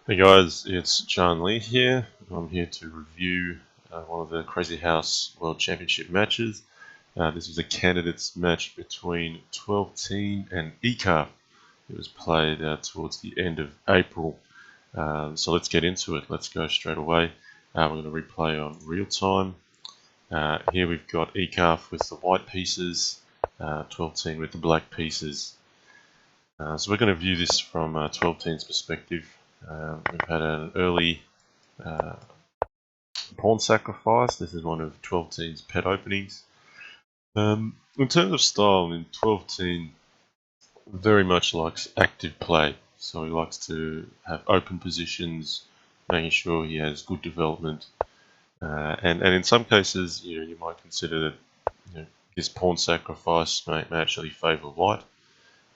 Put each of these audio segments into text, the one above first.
Hey guys, it's John Lee here. I'm here to review one of the Crazyhouse World Championship matches. This was a candidates match between TwelveTeen and eekarf. It was played towards the end of April. So let's get into it. Let's go straight away. We're going to replay on real time. Here we've got eekarf with the white pieces, TwelveTeen with the black pieces. So we're going to view this from TwelveTeen's perspective. We've had an early pawn sacrifice. This is one of TwelveTeen's pet openings. In terms of style, 12-teen very much likes active play. So he likes to have open positions, making sure he has good development. And in some cases, you might consider that this pawn sacrifice may actually favour white.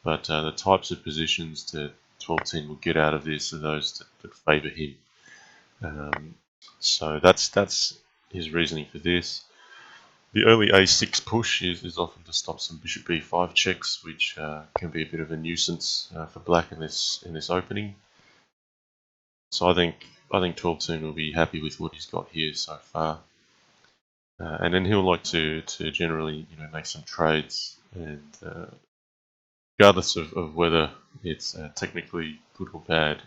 But the types of positions that TwelveTeen will get out of this are those that favour him. So that's his reasoning for this. The early a6 push is often to stop some bishop b5 checks, which can be a bit of a nuisance for black in this opening. So I think TwelveTeen will be happy with what he's got here so far, and then he'll like to generally make some trades, and regardless of whether it's technically good or bad.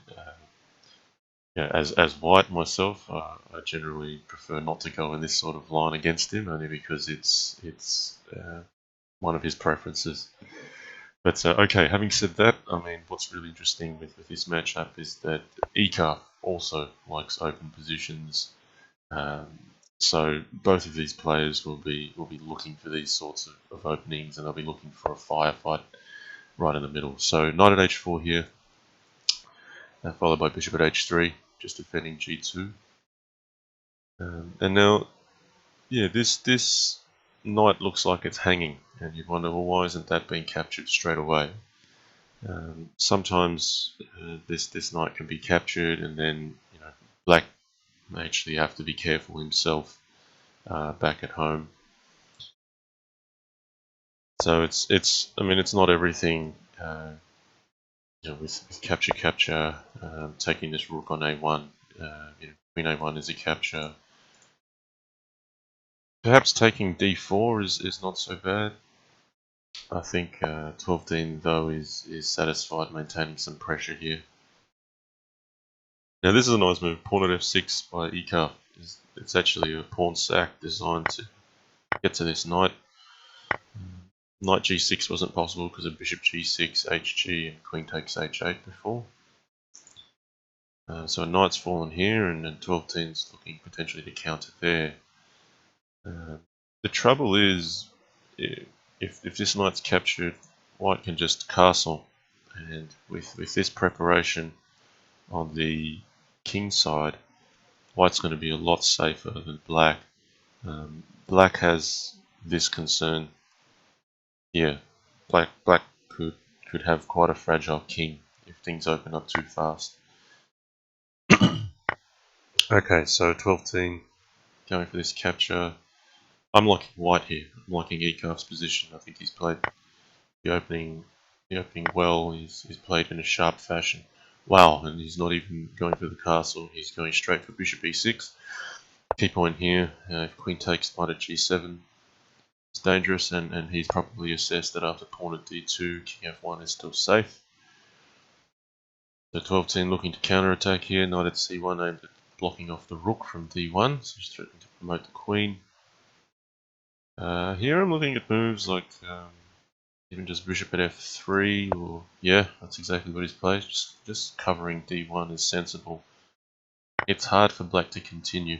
As white myself, I generally prefer not to go in this sort of line against him, only because it's one of his preferences. But okay, having said that, what's really interesting with this matchup is that eekarf also likes open positions. So both of these players will be looking for these sorts of openings, and they'll be looking for a firefight right in the middle. So knight at h4 here, followed by bishop at h3, just defending g2. And now, yeah, this knight looks like it's hanging, and you'd wonder, well, why isn't that being captured straight away? Sometimes this knight can be captured, and then black may actually have to be careful himself back at home. So it's not everything. With capture, taking this rook on a1, queen a1 is a capture. Perhaps taking d4 is not so bad. I think 12-teen though is satisfied maintaining some pressure here. Now this is a nice move, pawn at f6 by eekarf. It's actually a pawn sack designed to get to this knight. Knight g6 wasn't possible because of bishop g6, hg, and queen takes h8 before. So a knight's fallen here, and 12-teen's looking potentially to counter there. The trouble is, if this knight's captured, white can just castle, and with this preparation on the king side, white's going to be a lot safer than black. Black has this concern here. Black could have quite a fragile king if things open up too fast. Okay, so 12-teen going for this capture. I'm liking white here. I'm liking eekarf's position. I think he's played the opening well. He's played in a sharp fashion. Wow, and he's not even going for the castle. He's going straight for bishop e6. Key point here, if queen takes knight at g7, it's dangerous, and he's probably assessed that after pawn at d2, king f1 is still safe. So 12-teen looking to counterattack here. Knight at c1 aimed at blocking off the rook from d1, so he's threatening to promote the queen. Here I'm looking at moves like even just bishop at f3, or yeah, that's exactly what he's played. Just covering d1 is sensible. It's hard for black to continue.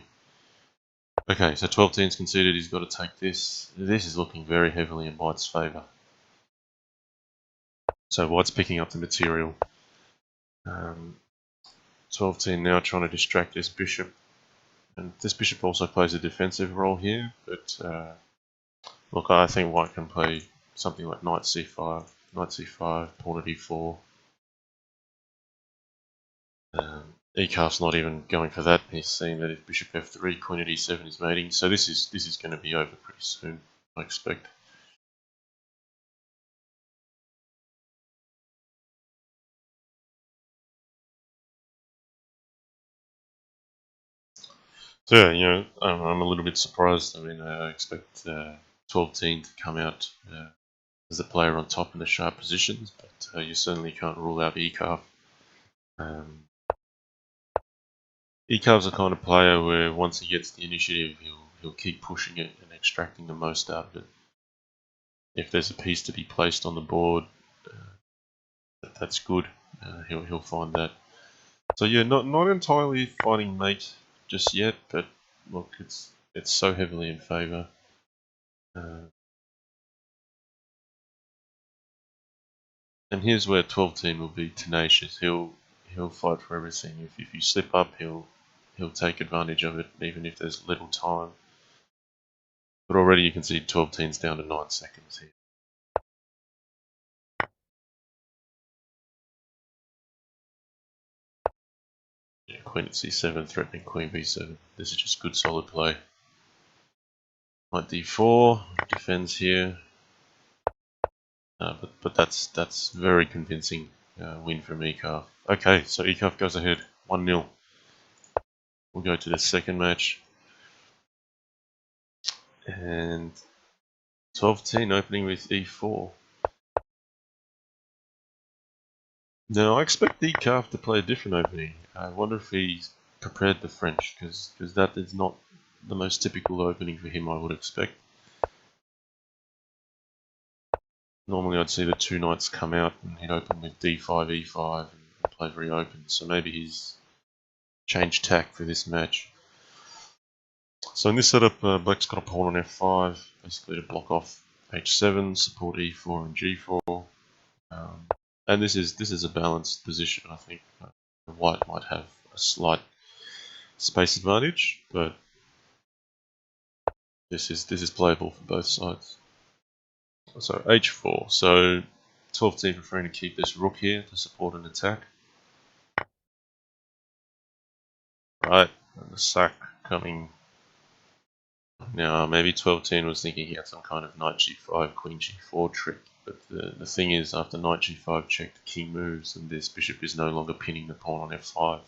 Okay, so 12-teen's conceded he's got to take this. This is looking very heavily in white's favour. So white's picking up the material. 12-teen now trying to distract this bishop. And this bishop also plays a defensive role here, but look, I think white can play something like knight c5, pawn at e4. eekarf's not even going for that. He's seeing that if bishop f3, queen at e7 is mating. So this is going to be over pretty soon, I expect. So yeah, I'm a little bit surprised. I mean, I expect 12-teen to come out as the player on top in the sharp positions, but you certainly can't rule out eekarf. Um, eekarf's the kind of player where once he gets the initiative, he'll keep pushing it and extracting the most out of it. If there's a piece to be placed on the board, that's good. He'll find that. So yeah, not entirely fighting mate just yet, but look, it's so heavily in favour. And here's where 12-teen will be tenacious. He'll fight for everything. If you slip up, he'll take advantage of it, even if there's little time. But already you can see 12-teen's down to 9 seconds here. Yeah, Queen at c7, threatening Queen b7. This is just good solid play. Knight d4 defends here, but that's very convincing win from eekarf. Okay, so eekarf goes ahead 1-0. We'll go to the second match, and 12-teen opening with e4. No, I expect eekarf to play a different opening. I wonder if he's prepared the French, because that is not the most typical opening for him, I would expect. Normally I'd see the two knights come out and he'd open with d5, e5 and play very open, so maybe he's changed tack for this match. So in this setup, black's got a pawn on f5, basically to block off h7, support e4 and g4. And this is a balanced position, I think. White might have a slight space advantage, but this is playable for both sides. So h4. So 12-teen preferring to keep this rook here to support an attack. Right, and the sack coming. Now maybe 12-teen was thinking he had some kind of knight g5, queen g4 trick. But the thing is, after knight g5 check, the king moves, and this bishop is no longer pinning the pawn on f5.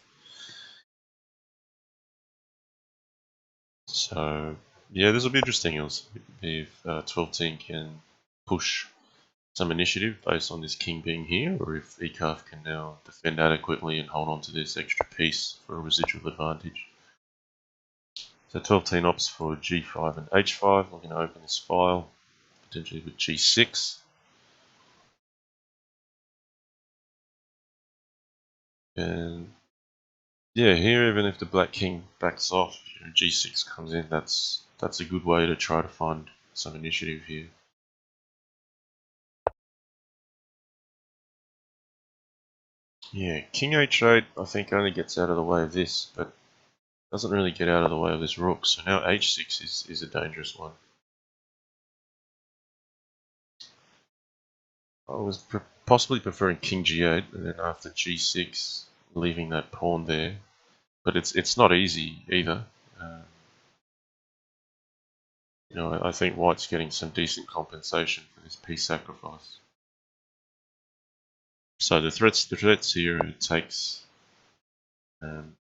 So yeah, this will be interesting if 12-teen can push some initiative based on this king being here, or if eekarf can now defend adequately and hold on to this extra piece for a residual advantage. So 12-teen opts for g5 and h5. We're going to open this file, potentially with g6. And yeah, here even if the black king backs off, g6 comes in. That's a good way to try to find some initiative here. Yeah, king h8 I think only gets out of the way of this, but doesn't really get out of the way of this rook. So now h6 is a dangerous one. I was possibly preferring king g8, and then after g6, leaving that pawn there. But it's not easy either. I think white's getting some decent compensation for this piece sacrifice. So the threats here, it takes.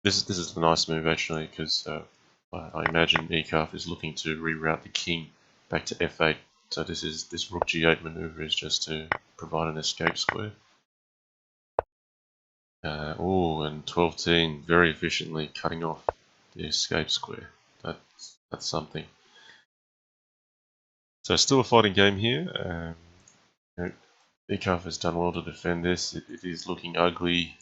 This is a nice move actually, because I imagine eekarf is looking to reroute the king back to f8. So this rook g8 maneuver is just to provide an escape square. And 12-teen very efficiently cutting off the escape square. That's something. So still a fighting game here. eekarf has done well to defend this. It is looking ugly.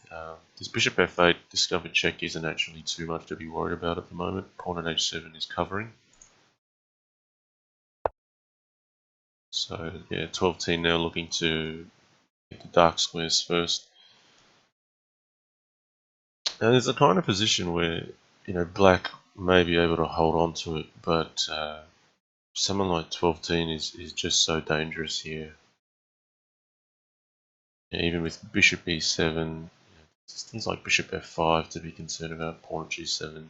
This bishop f8 discovered check isn't actually too much to be worried about at the moment. Pawn on h7 is covering. So yeah, 12-teen now looking to get the dark squares first. And there's a kind of position where black may be able to hold on to it, but someone like 12-teen is just so dangerous here. Even with bishop e7, things like bishop f5 to be concerned about, pawn g7.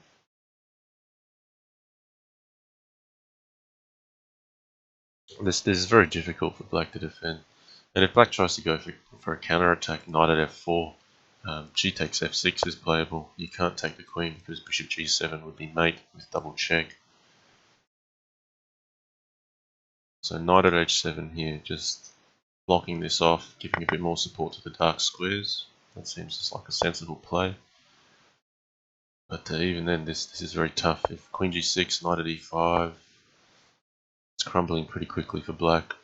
This is very difficult for black to defend. And if black tries to go for a counter attack, knight at f4, G takes f6 is playable. You can't take the queen because bishop g7 would be mate with double check. So knight at h7 here, just blocking this off, giving a bit more support to the dark squares. That seems just like a sensible play. But even then, this is very tough. If queen g6, knight at e5, it's crumbling pretty quickly for black.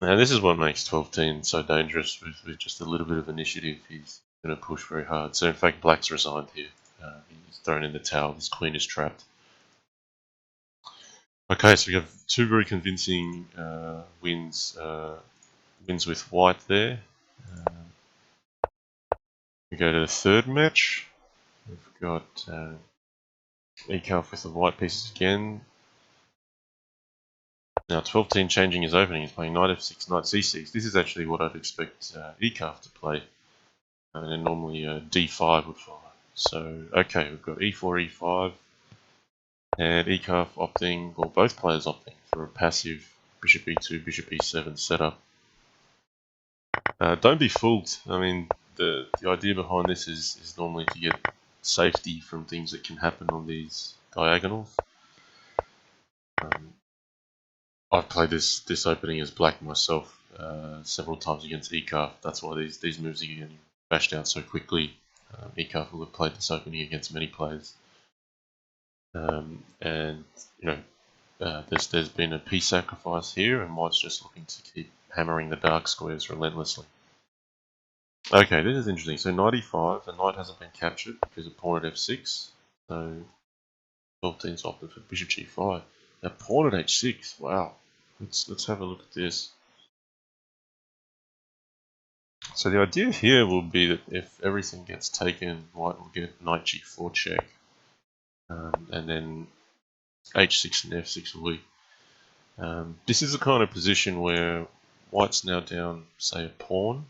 And this is what makes TwelveTeen so dangerous. With just a little bit of initiative, he's going to push very hard. So in fact, black's resigned here. He's thrown in the towel. His queen is trapped. Okay, so we have two very convincing wins with white there. We go to the third match. We've got eekarf with the white pieces again. Now TwelveTeen changing his opening. He's playing knight f6, knight c6. This is actually what I'd expect eekarf to play. And then normally d5 would follow. So, okay, we've got e4, e5. And eekarf opting, well, both players opting for a passive bishop e2, bishop e7 setup. Don't be fooled. I mean, the idea behind this is normally to get safety from things that can happen on these diagonals. I've played this opening as black myself several times against eekarf. That's why these moves are getting bashed out so quickly. eekarf will have played this opening against many players. And you know, there's been a piece sacrifice here, and white's just looking to keep hammering the dark squares relentlessly. Okay, this is interesting. So knight e5, the knight hasn't been captured because of pawn at f6. So TwelveTeen's opted for bishop g5. Now pawn at h6. Wow. Let's have a look at this. So the idea here will be that if everything gets taken, white will get knight g4 check, and then h6 and f6 will be. This is the kind of position where white's now down, say, a pawn,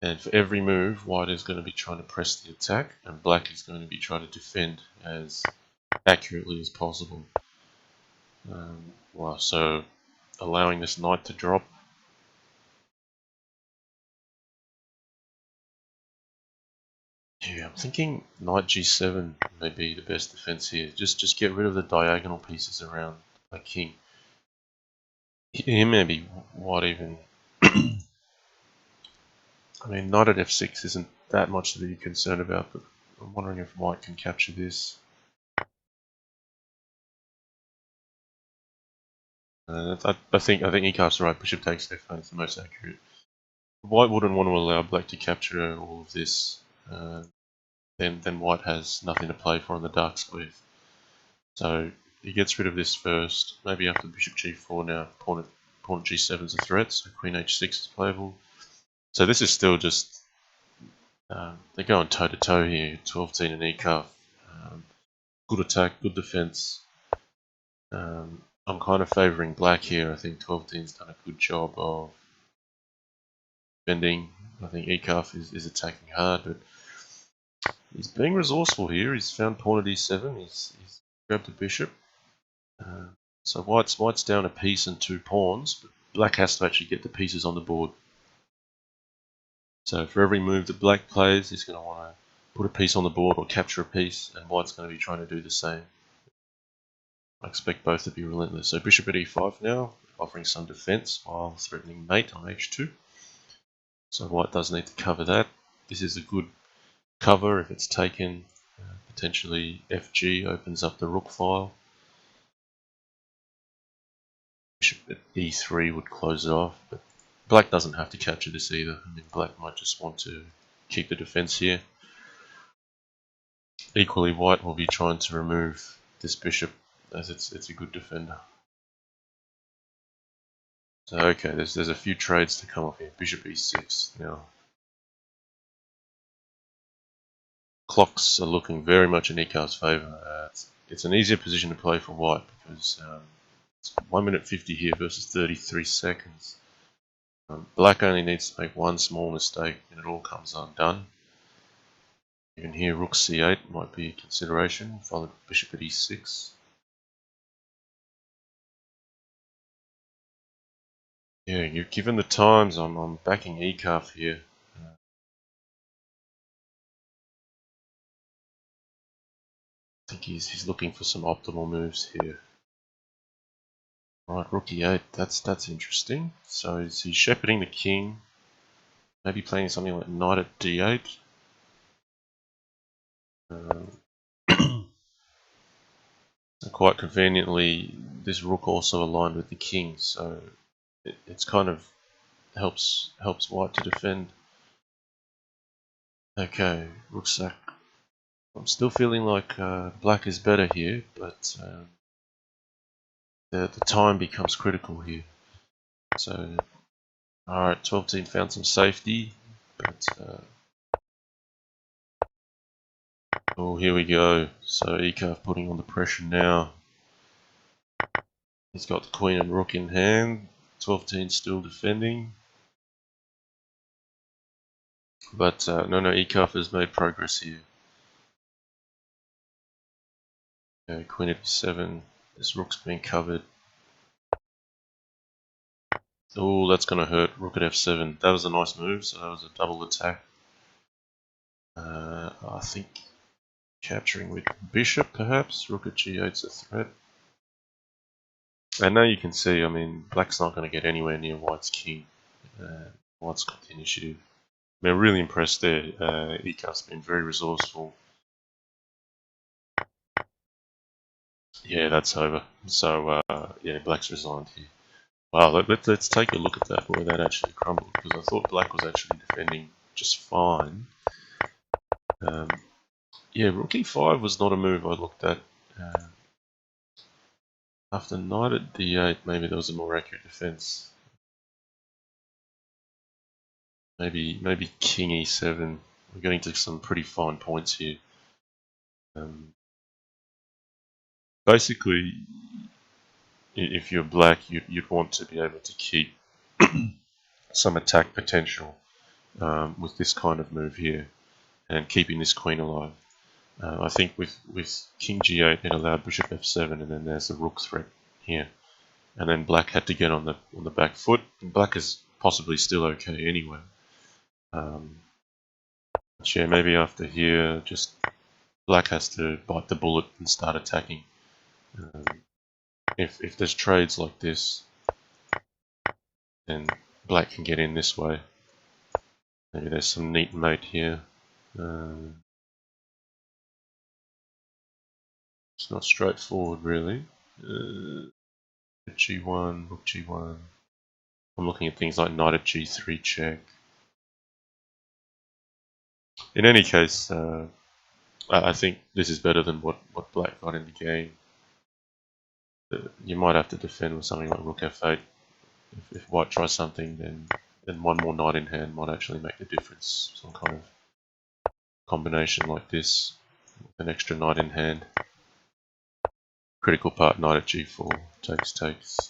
and for every move, white is going to be trying to press the attack, and black is going to be trying to defend as accurately as possible. Well, so allowing this knight to drop. Yeah, I'm thinking knight g7 may be the best defense here. Just get rid of the diagonal pieces around a king. Here maybe white even. I mean, knight at f6 isn't that much to be concerned about, but I'm wondering if white can capture this. I think eekarf's right. Bishop takes f8 is the most accurate. White wouldn't want to allow black to capture all of this. Then white has nothing to play for on the dark squares. So he gets rid of this first. Maybe after bishop g4 now, pawn at g7 is a threat. So queen h6 is playable. So this is still just they're going toe to toe here. TwelveTeen and eekarf. Good attack, good defense. I'm kind of favouring black here. I think TwelveTeen's done a good job of defending. I think eekarf is attacking hard, but he's being resourceful here. He's found pawn at e7. He's grabbed the bishop. So white's down a piece and two pawns, but black has to actually get the pieces on the board. So for every move that black plays, he's going to want to put a piece on the board or capture a piece, and white's going to be trying to do the same. I expect both to be relentless. So bishop at e5 now, offering some defense while threatening mate on h2. So white does need to cover that. This is a good cover if it's taken. Potentially fg opens up the rook file. Bishop at e3 would close it off, but black doesn't have to capture this either. I mean, black might just want to keep the defense here. Equally, white will be trying to remove this bishop as it's a good defender. So okay, there's a few trades to come off here. Bishop e6 now. Clocks are looking very much in eekarf's favour. It's an easier position to play for white because it's 1 minute 50 here versus 33 seconds. Black only needs to make one small mistake and it all comes undone. Even here, rook c8 might be a consideration, followed bishop at e6. Yeah, given the times, I'm backing eekarf here. I think he's looking for some optimal moves here. Right, rook e8, that's interesting. So is he shepherding the king? Maybe playing something like knight at d8? Quite conveniently, this rook also aligned with the king, so it's kind of helps white to defend. Okay, rook sack. I'm still feeling like black is better here, but the time becomes critical here. So, alright, TwelveTeen found some safety, but oh, here we go. So eekarf putting on the pressure now. He's got the queen and rook in hand. TwelveTeen still defending. But no, eekarf has made progress here. Okay, queen at e7. This rook's being covered. Oh, that's going to hurt. Rook at f7. That was a nice move, so that was a double attack. I think capturing with bishop, perhaps. Rook at g8's a threat. And now you can see, I mean, black's not going to get anywhere near white's king. White's got the initiative. I mean, I'm really impressed there. eekarf's been very resourceful. Yeah, that's over. So, yeah, black's resigned here. Wow, let's take a look at that, where that actually crumbled, because I thought black was actually defending just fine. Yeah, rook e5 was not a move I looked at. After knight at d8, maybe there was a more accurate defense. Maybe king e7. We're getting to some pretty fine points here. Basically, if you're black, you'd want to be able to keep some attack potential with this kind of move here, and keeping this queen alive. I think with king g8 it allowed bishop f7, and then there's the rook threat here, and then black had to get on the back foot. Black is possibly still okay anyway. Yeah, maybe after here, just black has to bite the bullet and start attacking. If there's trades like this, then black can get in this way. Maybe there's some neat mate here. It's not straightforward, really. G1, rook G1. I'm looking at things like knight at G3 check. In any case, I think this is better than what black got in the game. You might have to defend with something like rook f8. If white tries something, then one more knight in hand might actually make the difference. Some kind of combination like this, with an extra knight in hand. Critical part, knight at g4, takes,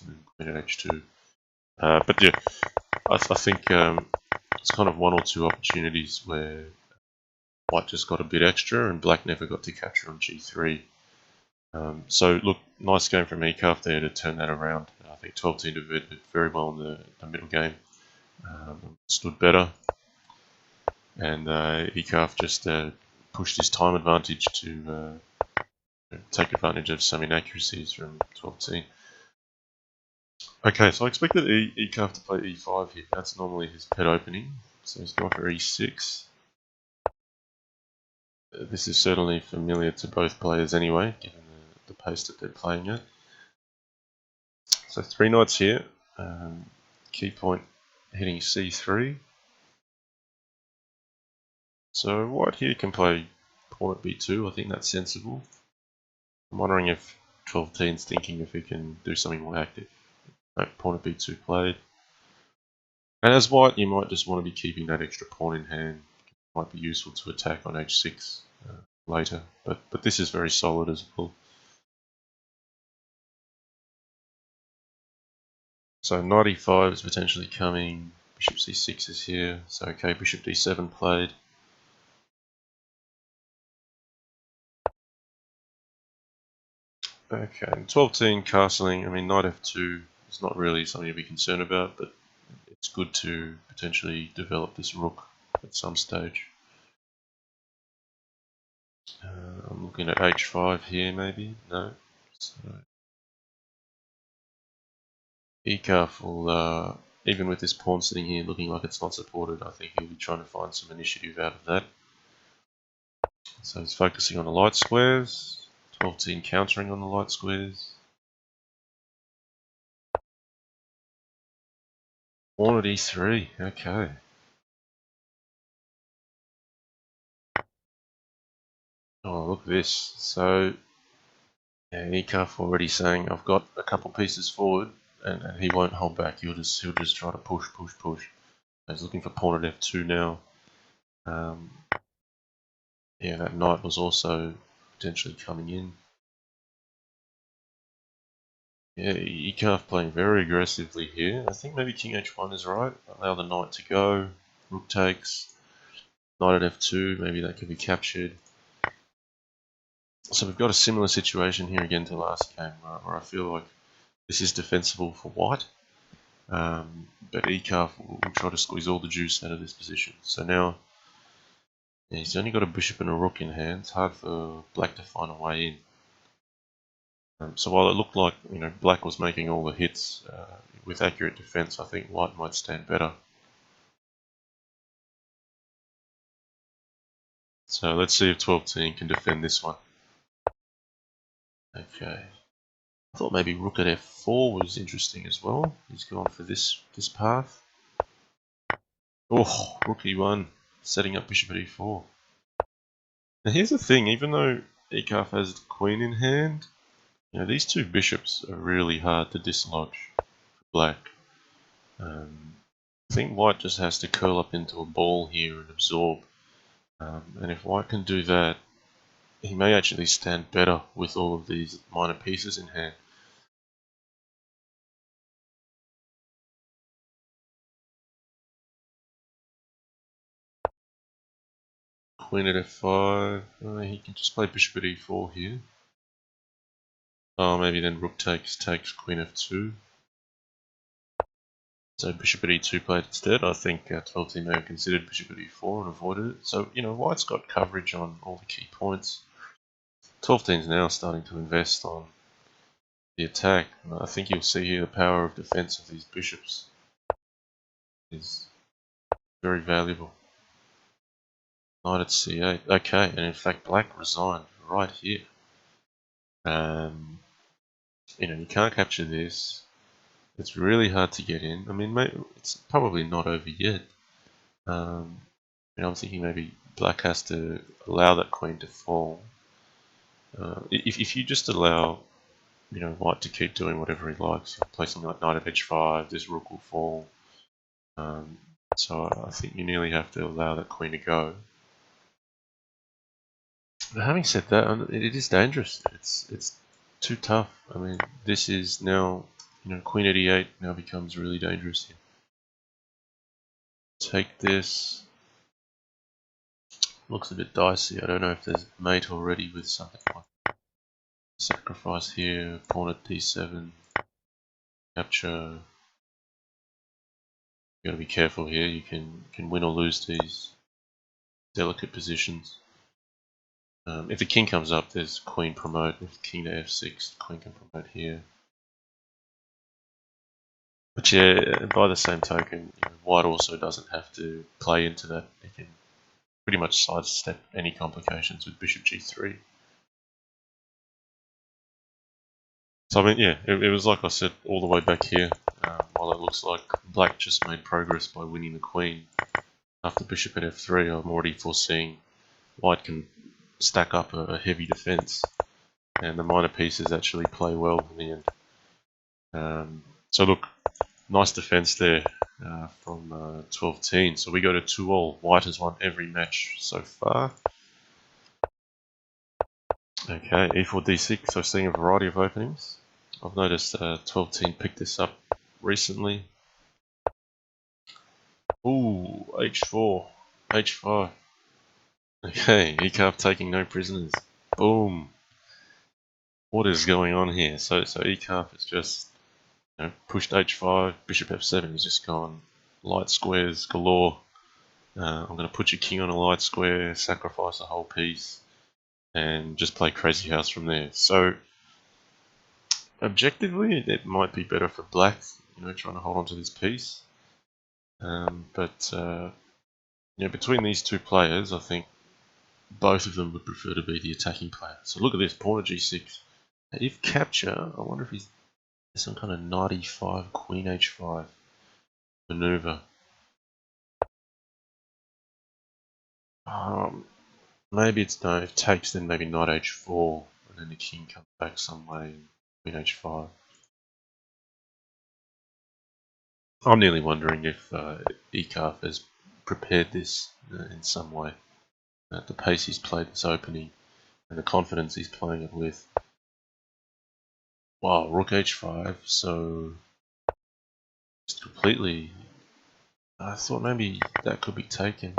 and queen at h2. But yeah, I think it's kind of one or two opportunities where white just got a bit extra and black never got to capture on g3. So look, nice game from eekarf there to turn that around. I think TwelveTeen did very well in the middle game. Stood better, and eekarf just pushed his time advantage to take advantage of some inaccuracies from TwelveTeen. Okay, so I expected eekarf to play e5 here. That's normally his pet opening. So he's gone for e6. This is certainly familiar to both players anyway, given the pace that they're playing at. So 3 knights here. Key point hitting c3. So white here can play pawn at b2. I think that's sensible. I'm wondering if TwelveTeen's thinking if he can do something more active. Pawn at b2 played. And as white, you might just want to be keeping that extra pawn in hand. It might be useful to attack on h6 later. But this is very solid as well. So knight e5 is potentially coming. Bishop c6 is here. So okay, bishop d7 played. Okay, TwelveTeen castling. I mean, knight f2 is not really something to be concerned about, but it's good to potentially develop this rook at some stage. I'm looking at h5 here, maybe. No. So eekarf will, even with this pawn sitting here looking like it's not supported, I think he'll be trying to find some initiative out of that. So he's focusing on the light squares. TwelveTeen countering on the light squares. Pawn at e3. Okay. Oh, look at this. So yeah, eekarf already saying I've got a couple pieces forward, and he won't hold back. He'll just try to push. He's looking for pawn at f2 now. Yeah, that knight was also potentially coming in. Yeah, eekarf playing very aggressively here. I think maybe king h1 is right. Allow the knight to go. Rook takes. Knight at f2. Maybe that can be captured. So we've got a similar situation here again to last game, where I feel like this is defensible for white. But eekarf will try to squeeze all the juice out of this position. So now he's only got a bishop and a rook in hand. It's hard for black to find a way in. So while it looked like black was making all the hits with accurate defense, I think white might stand better. So let's see if TwelveTeen can defend this one. Okay. I thought maybe rook at f4 was interesting as well. He's gone for this path. Oh, rook e1, setting up bishop at e4. Now here's the thing, even though eekarf has the queen in hand, these two bishops are really hard to dislodge for black. I think white just has to curl up into a ball here and absorb. And if white can do that, he may actually stand better with all of these minor pieces in hand. Queen at f5. He can just play bishop at e4 here. Oh, maybe then rook takes queen f2. So bishop at e2 played instead. I think TwelveTeen may have considered bishop at e4 and avoided it. So, white's got coverage on all the key points. TwelveTeen's now starting to invest on the attack. I think you'll see here the power of defense of these bishops is very valuable. Knight at c8. Okay, and in fact black resigned right here. You can't capture this. It's really hard to get in. I mean, it's probably not over yet. I'm thinking maybe black has to allow that queen to fall. If you just allow, white to keep doing whatever he likes, play something like knight at h5, this rook will fall. So I think you nearly have to allow that queen to go. But having said that, it is dangerous. It's too tough. I mean, this is now, queen at e8 now becomes really dangerous here. Take this. Looks a bit dicey. I don't know if there's a mate already with something like sacrifice here, pawn at d7, capture. You got to be careful here. You can win or lose these delicate positions. If the king comes up, there's queen promote. If king to f6, queen can promote here. But yeah, by the same token, white also doesn't have to play into that. He can pretty much sidestep any complications with bishop g3. So I mean, yeah, it was like I said all the way back here. While it looks like black just made progress by winning the queen, after bishop at f3, I'm already foreseeing white can stack up a heavy defense, and the minor pieces actually play well in the end. So look, nice defense there from TwelveTeen. So we go to 2-all. White has won every match so far. Okay, e4 d6. So seeing a variety of openings. I've noticed TwelveTeen picked this up recently. Ooh, h4, h5. Okay, eekarf taking no prisoners. Boom. What is going on here? So eekarf has just pushed h5, bishop f7 has just gone light squares galore. I'm going to put your king on a light square, sacrifice a whole piece, and just play Crazyhouse from there. So objectively, it might be better for black, trying to hold on to this piece. But between these two players, I think both of them would prefer to be the attacking player. So look at this, pawn to g6. If capture, I wonder if he's some kind of knight e5, queen h5 maneuver. Maybe it's no, if takes, then maybe knight h4, and then the king comes back some way, queen h5. I'm nearly wondering if eekarf has prepared this in some way. At the pace he's played this opening, and the confidence he's playing it with. Wow, rook h5, so just completely. I thought maybe that could be taken.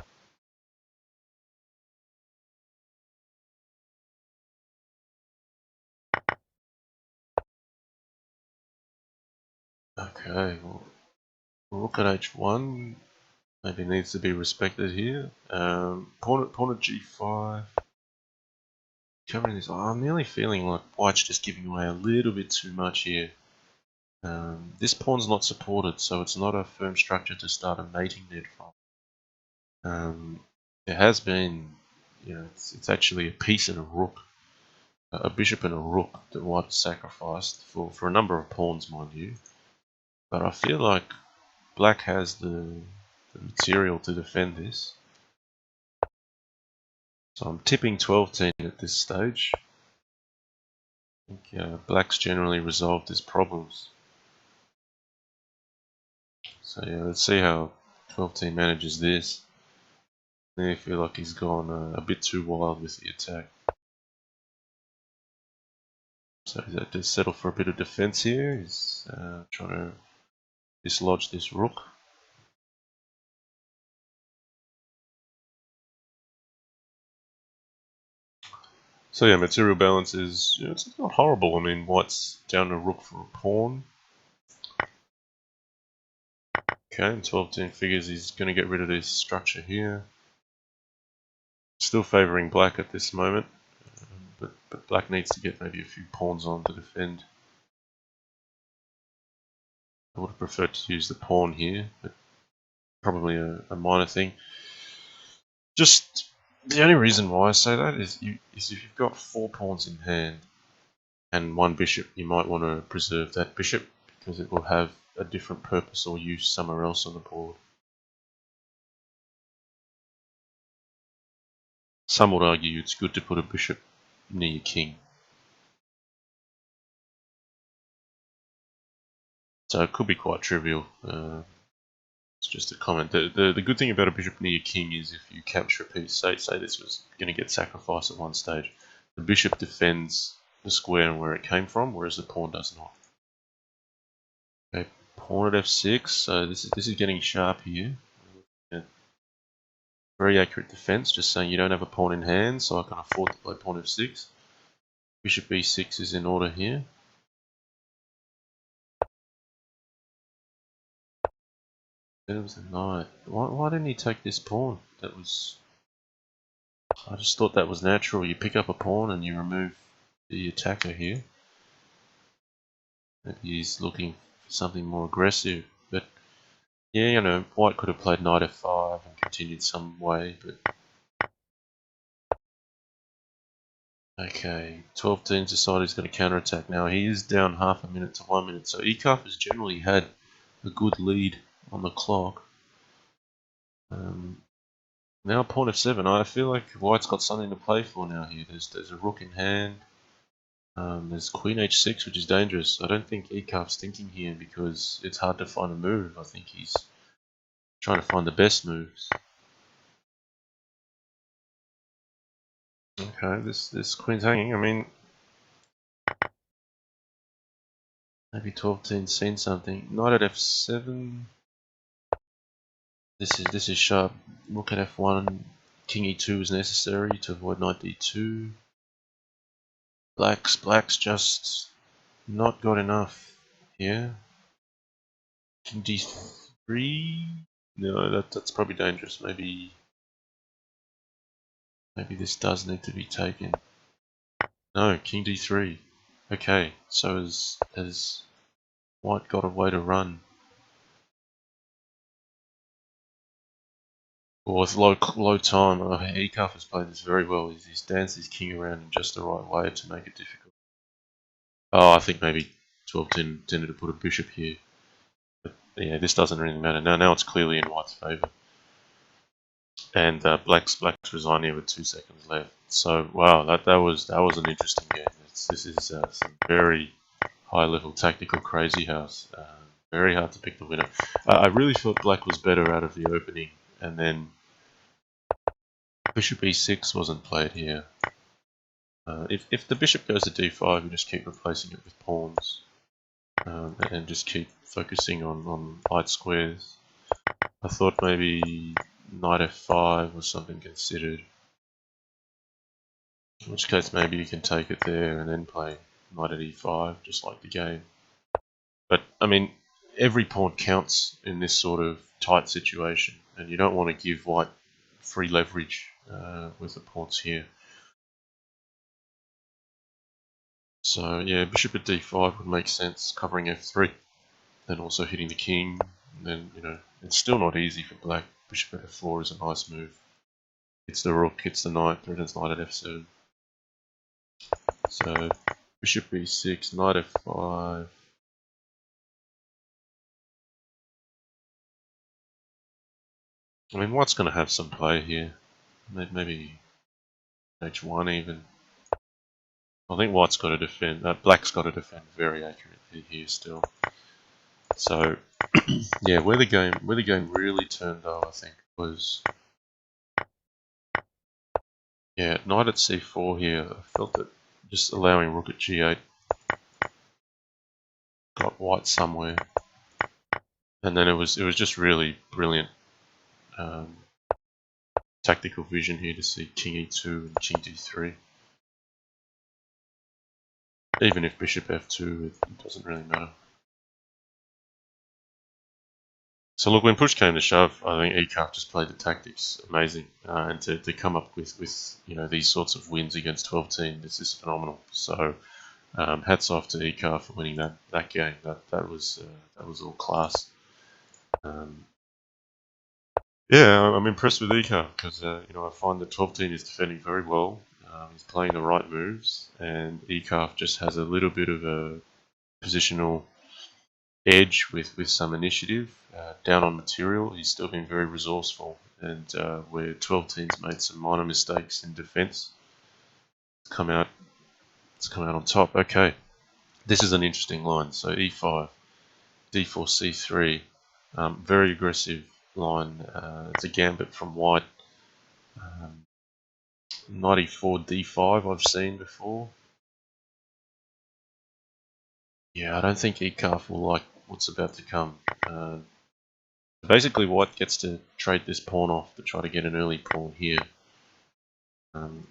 Okay, well, rook at h1 maybe needs to be respected here. Pawn at g5. Covering this, I'm nearly feeling like white's just giving away a little bit too much here. This pawn's not supported, so it's not a firm structure to start a mating net from. There has been, it's actually a piece and a rook, a bishop and a rook that white sacrificed for a number of pawns, mind you. But I feel like black has the material to defend this. So I'm tipping 12-10 at this stage. I think black's generally resolved his problems. So yeah, let's see how 12-10 manages this. I feel like he's gone a bit too wild with the attack. So he's had to settle for a bit of defense here. He's trying to dislodge this rook. So yeah, material balance is, it's not horrible. I mean, white's down a rook for a pawn. Okay, and 12-10 figures he's going to get rid of this structure here. Still favouring black at this moment, but black needs to get maybe a few pawns on to defend. I would have preferred to use the pawn here, but probably a minor thing. Just the only reason why I say that is if you've got 4 pawns in hand and 1 bishop, you might want to preserve that bishop because it will have a different purpose or use somewhere else on the board. Some would argue it's good to put a bishop near your king. So it could be quite trivial. It's just a comment. The good thing about a bishop near your king is if you capture a piece, say this was going to get sacrificed at one stage, the bishop defends the square and where it came from, whereas the pawn does not. Okay, pawn at f6. So this is getting sharp here. Yeah. Very accurate defense, just saying you don't have a pawn in hand, so I can afford to play pawn f6. Bishop b6 is in order here. Then it was a knight. Why didn't he take this pawn? I just thought that was natural. You pick up a pawn and you remove the attacker here. Maybe he's looking for something more aggressive. But yeah, white could have played knight f5 and continued some way, but okay, 12-10's decided he's going to counterattack now. He is down half a minute to 1 minute, so eekarf has generally had a good lead on the clock. Now pawn f7. I feel like white's got something to play for now here. There's a rook in hand. There's queen h6, which is dangerous. I don't think eekarf's thinking here because it's hard to find a move. I think he's trying to find the best moves. Okay, this queen's hanging. I mean, maybe 12-10's seen something. Knight at f7. This is sharp. Rook at f1. King e2 is necessary to avoid knight d2. Black's just not got enough here. King d3. No, that's probably dangerous. Maybe this does need to be taken. No, king d3. Okay, so has white got a way to run? Well, with low time, eekarf has played this very well. He's danced his king around in just the right way to make it difficult. Oh, I think maybe 12-10 intended to put a bishop here. But yeah, this doesn't really matter. Now it's clearly in white's favour. And black's resigned here with 2 seconds left. So wow, that was an interesting game. This is some very high level tactical crazy house. Very hard to pick the winner. I really thought black was better out of the opening, and then bishop e6 wasn't played here. If the bishop goes to d5, you just keep replacing it with pawns, and just keep focusing on light squares. I thought maybe knight f5 was something considered. In which case maybe you can take it there and then play knight at e5, just like the game. But, I mean, every pawn counts in this sort of tight situation, and you don't want to give white free leverage with the pawns here. So, yeah, bishop at d5 would make sense, covering f3, then also hitting the king. And then, you know, it's still not easy for black. Bishop at f4 is a nice move. Hits the rook, hits the knight, threatens knight at f7. So, bishop e6, knight f5. I mean, white's going to have some play here. Maybe h1 even. I think white's got to defend. Black's got to defend very accurately here still. So, yeah, where the game really turned though, I think, was knight at c4 here. I felt that just allowing rook at g8 got white somewhere, and then it was just really brilliant tactical vision here to see king e2 and king d3. Even if bishop f2, it doesn't really matter. So look, when push came to shove, I think eekarf just played the tactics amazing, and to come up with these sorts of wins against 12-team, this is phenomenal. So hats off to eekarf for winning that game. That was all class. Yeah, I'm impressed with eekarf because I find that 12-team is defending very well. He's playing the right moves, and eekarf just has a little bit of a positional edge with some initiative. Down on material, he's still been very resourceful, and where 12-team's made some minor mistakes in defense, it's come out on top. Okay, this is an interesting line. So e5, d4, c3, very aggressive line. It's a gambit from white. Knight e4, d5 I've seen before. Yeah, I don't think eekarf will like what's about to come. Basically, white gets to trade this pawn off to try to get an early pawn here. And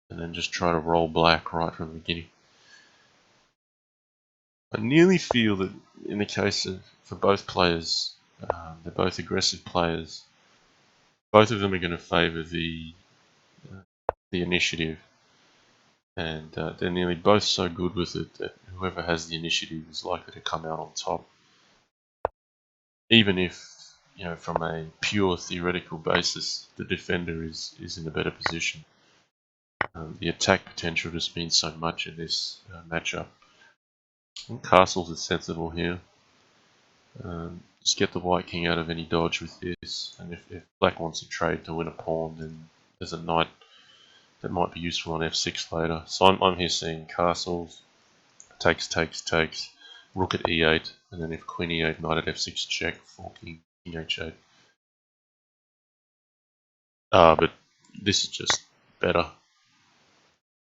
then just try to roll black right from the beginning. I nearly feel that in the case for both players, they're both aggressive players. Both of them are going to favour the initiative, and they're nearly both so good with it that whoever has the initiative is likely to come out on top. Even if, from a pure theoretical basis, the defender is in a better position. The attack potential just means so much in this matchup. And castles is sensible here. Just get the white king out of any dodge with this, and if black wants to trade to win a pawn, then there's a knight that might be useful on f6 later. So I'm here seeing castles, takes, rook at e8, and then if queen e8, knight at f6 check for king h8. But this is just better.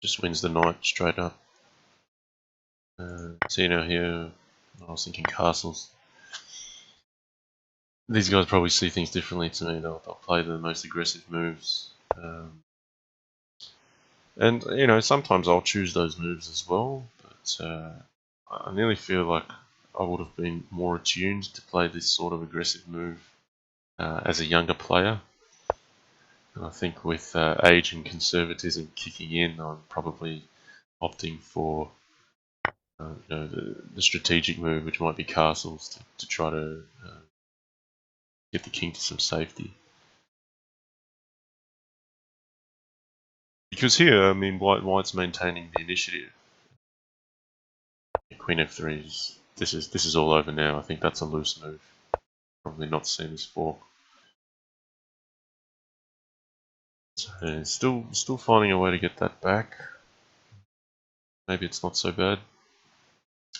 Just wins the knight straight up. See now here, I was thinking castles. These guys probably see things differently to me. They'll play the most aggressive moves. And, sometimes I'll choose those moves as well. But I nearly feel like I would have been more attuned to play this sort of aggressive move as a younger player. And I think with age and conservatism kicking in, I'm probably opting for the strategic move, which might be castles, to try to get the king to some safety. Because here, I mean, White's maintaining the initiative. Queen f3 is this is all over now. I think that's a loose move. Probably not seen as fork. So still finding a way to get that back. Maybe it's not so bad.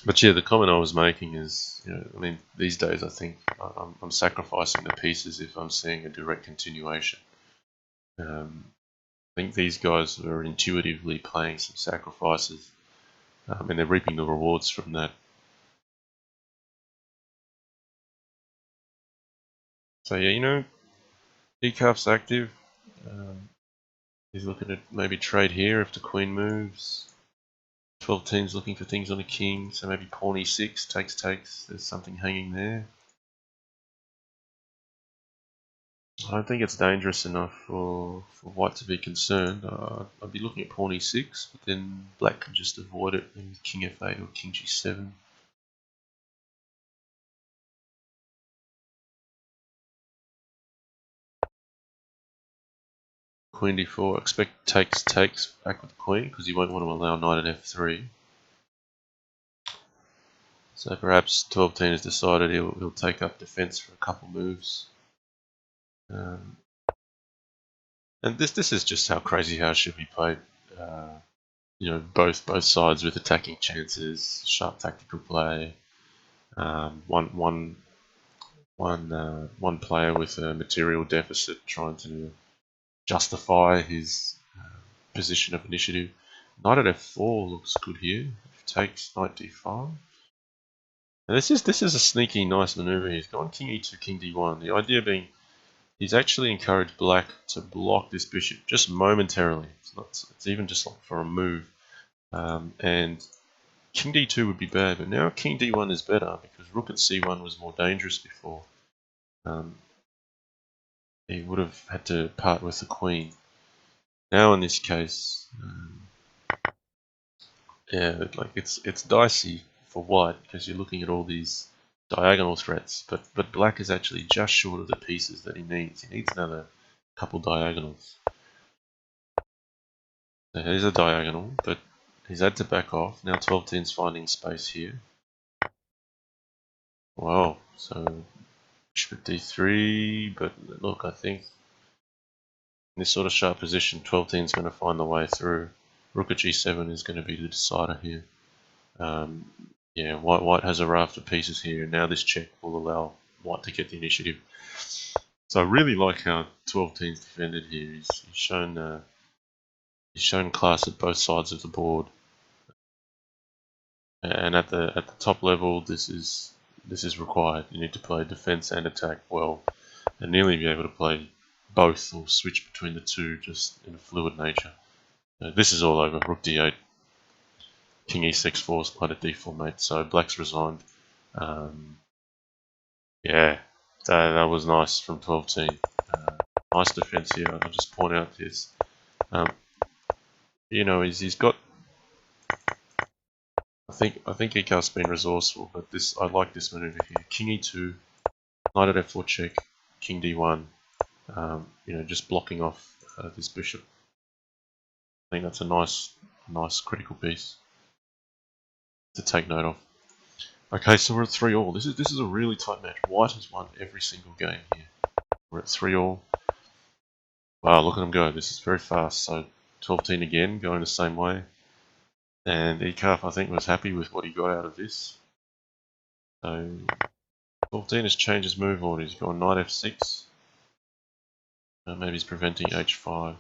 But yeah, the comment I was making is, I mean, these days I think I'm sacrificing the pieces if I'm seeing a direct continuation. I think these guys are intuitively playing some sacrifices, and they're reaping the rewards from that. So yeah, eekarf's active. He's looking at maybe trade here if the queen moves. 12-teen's looking for things on a king, so maybe pawn e6, takes. There's something hanging there. I don't think it's dangerous enough for white to be concerned. I'd be looking at pawn e6, but then black can just avoid it with king f8 or king g7. Queen d4, expect takes back with the queen, because you won't want to allow knight at f3. So perhaps 12-teen has decided he'll take up defense for a couple moves. And this is just how Crazyhouse should be played. Both sides with attacking chances, sharp tactical play. One player with a material deficit trying to justify his position of initiative. Knight at f4 looks good here. If takes knight d5. And this is a sneaky, nice maneuver. He's gone king e2, king d1. The idea being he's actually encouraged black to block this bishop just momentarily. It's even just like for a move. And king d2 would be bad, but now king d1 is better because rook at c1 was more dangerous before. He would have had to part with the queen. Now in this case, yeah, like it's dicey for white because you're looking at all these diagonal threats, but black is actually just short of the pieces that he needs. He needs another couple diagonals. So here's a diagonal, but he's had to back off. Now 12-teen's finding space here. Wow, so bishop at d3, but look, I think in this sort of sharp position, 12-teen's going to find the way through. Rook at g7 is going to be the decider here. Yeah, white has a raft of pieces here, and now this check will allow white to get the initiative. So I really like how 12-teen's defended here. He's shown class at both sides of the board, and at the top level, this is required. You need to play defense and attack well, and nearly be able to play both or switch between the two just in a fluid nature. This is all over. Rook d8, king e6 forced, knight at d4 mate. So black's resigned. Yeah, that was nice from 12-teen. Nice defense here. I'll just point out this. He's got. I think eekarf's been resourceful, but I like this maneuver here. King e2, knight at f4 check, king d1. Just blocking off this bishop. I think that's a nice critical piece to take note of. Okay, so we're at 3-all. This is a really tight match. White has won every single game here. We're at 3-all. Wow, look at them go. This is very fast. So 12-teen again, going the same way. And eekarf, I think, was happy with what he got out of this. So 12-teen has changed his move order. He's gone knight f6. Maybe he's preventing h5.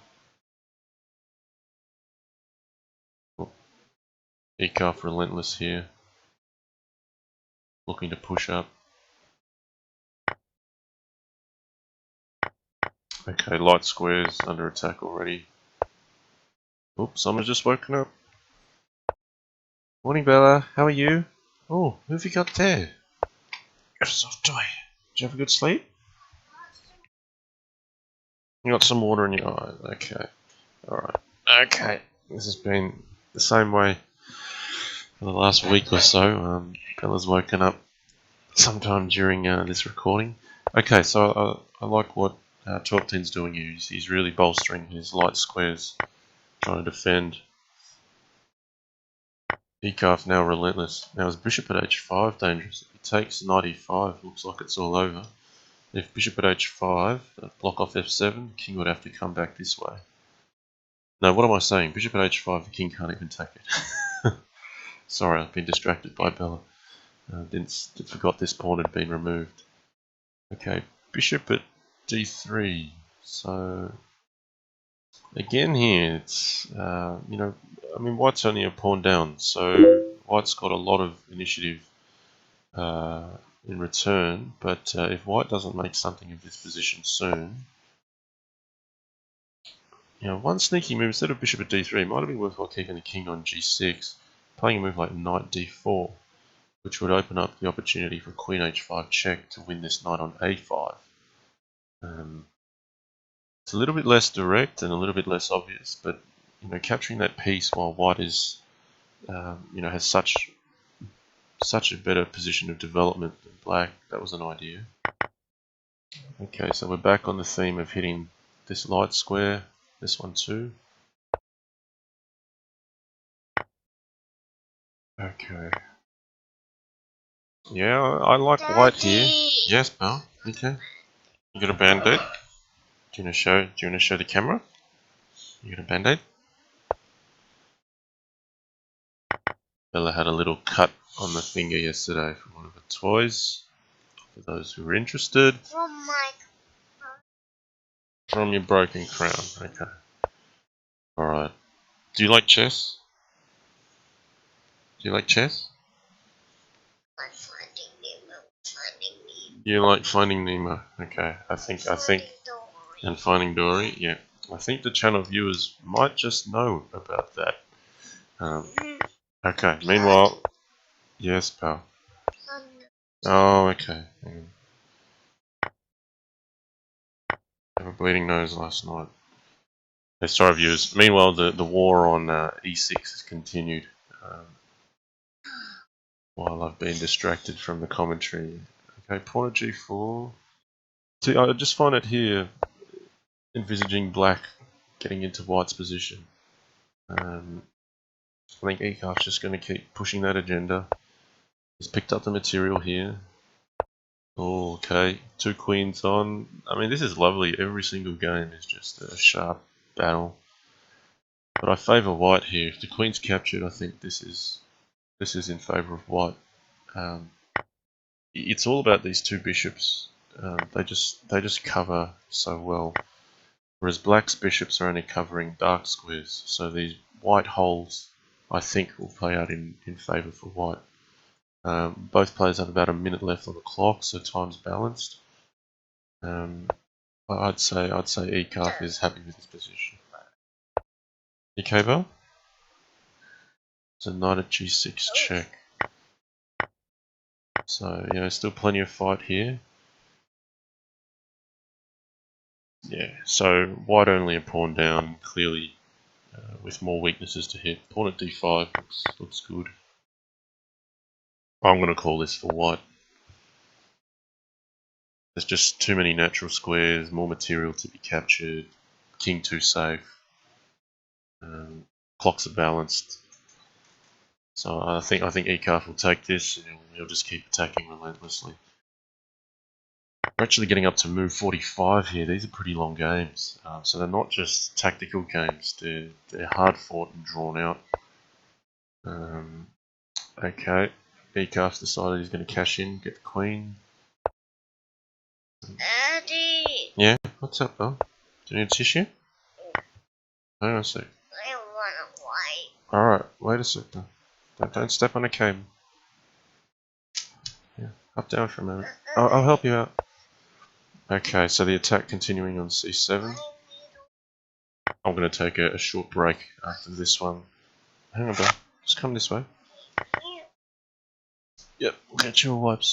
eekarf relentless here. Looking to push up. Okay, light squares under attack already. Oops, someone's just woken up. Morning, Bella. How are you? Oh, who have you got there? You're a soft toy. Did you have a good sleep? You got some water in your eye. Okay. Alright. Okay. This has been the same way for the last week or so. Bella's woken up sometime during this recording. Okay, so I like what TwelveTeen's doing here. He's really bolstering his light squares, trying to defend. eekarf now relentless. Now is bishop at h5 dangerous? If he takes knight e5, looks like it's all over. If bishop at h5, block off f7, king would have to come back this way. No, what am I saying? Bishop at h5, the king can't even take it. Sorry, I've been distracted by Bella. Forgot this pawn had been removed. Okay, bishop at d3. So again here, it's you know, I mean, white's only a pawn down, so white's got a lot of initiative in return. But if white doesn't make something of this position soon, you know, one sneaky move instead of bishop at d3 might have been worthwhile keeping the king on g6, playing a move like knight d4, which would open up the opportunity for queen h5 check to win this knight on a5. It's a little bit less direct and a little bit less obvious, but you know, capturing that piece while white is, you know, has such a better position of development than black. That was an idea. Okay, so we're back on the theme of hitting this light square, this one too. Okay. Yeah, I like Daddy. white here. Yes, pal. Okay. You got a band-aid? Do you want to show the camera? You got a band-aid? Bella had a little cut on the finger yesterday from one of her toys. For those who are interested. From your broken crown. Okay. Alright. Do you like chess? Do you like chess? You like Finding Nemo. Okay. I think and Finding Dory, yeah. I think the channel viewers might just know about that. Okay. Meanwhile, yes, pal. Oh, okay. I have a bleeding nose last night. Hey, sorry, viewers. Meanwhile, the war on e6 has continued. While I've been distracted from the commentary. Okay, pawn at g4. See, I just find it here envisaging black getting into white's position. I think eekarf's just going to keep pushing that agenda. He's picked up the material here. Oh, okay, 2 queens on. I mean, this is lovely. Every single game is just a sharp battle. But I favour white here. If the queen's captured, I think this is in favour of white. It's all about these 2 bishops. They just cover so well. Whereas black's bishops are only covering dark squares, so these white holes, I think, will play out in favour for white. Both players have about a minute left on the clock, so time's balanced. I'd say eekarf is happy with his position. Okay, Bell? So knight at g6 check. So, you know, still plenty of fight here. Yeah, so white only a pawn down, clearly with more weaknesses to hit. Pawn at d5 looks good. I'm going to call this for white. There's just too many natural squares, more material to be captured, king too safe, clocks are balanced. So I think eekarf will take this and he'll just keep attacking relentlessly. We're actually getting up to move 45 here. These are pretty long games, so they're not just tactical games. They're hard fought and drawn out. Okay, eekarf's decided he's going to cash in, get the queen. Daddy! Yeah, what's up, Bill? Do you need a tissue? Hang on a sec. I want to wipe. Alright, wait a sec, Bill. Don't step on a cable. Yeah, up down for a minute. I'll help you out. Okay, so the attack continuing on c7. I'm going to take a short break after this one. Hang on, Bill. Just come this way. Yep, we'll get you a wipe.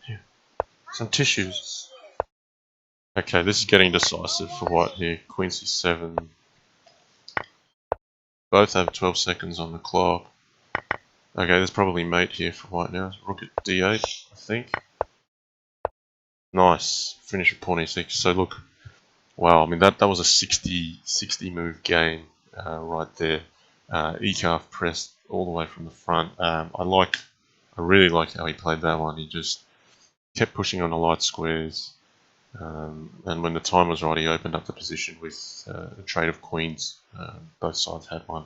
Here. Some tissues. Okay, this is getting decisive for white here. Queen c7. Both have 12 seconds on the clock. Okay, there's probably mate here for white now. Rook at d8, I think. Nice. Finish with pawn e6. So look, wow, I mean that was a 60 move game right there. eekarf pressed all the way from the front. I really like how he played that one. He just kept pushing on the light squares. And when the time was right, he opened up the position with a trade of queens. Both sides had one.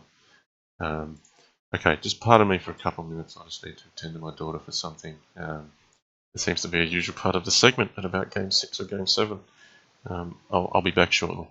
Okay, just pardon me for a couple of minutes. I just need to attend to my daughter for something. It seems to be a usual part of the segment at about game 6 or game 7. I'll be back shortly.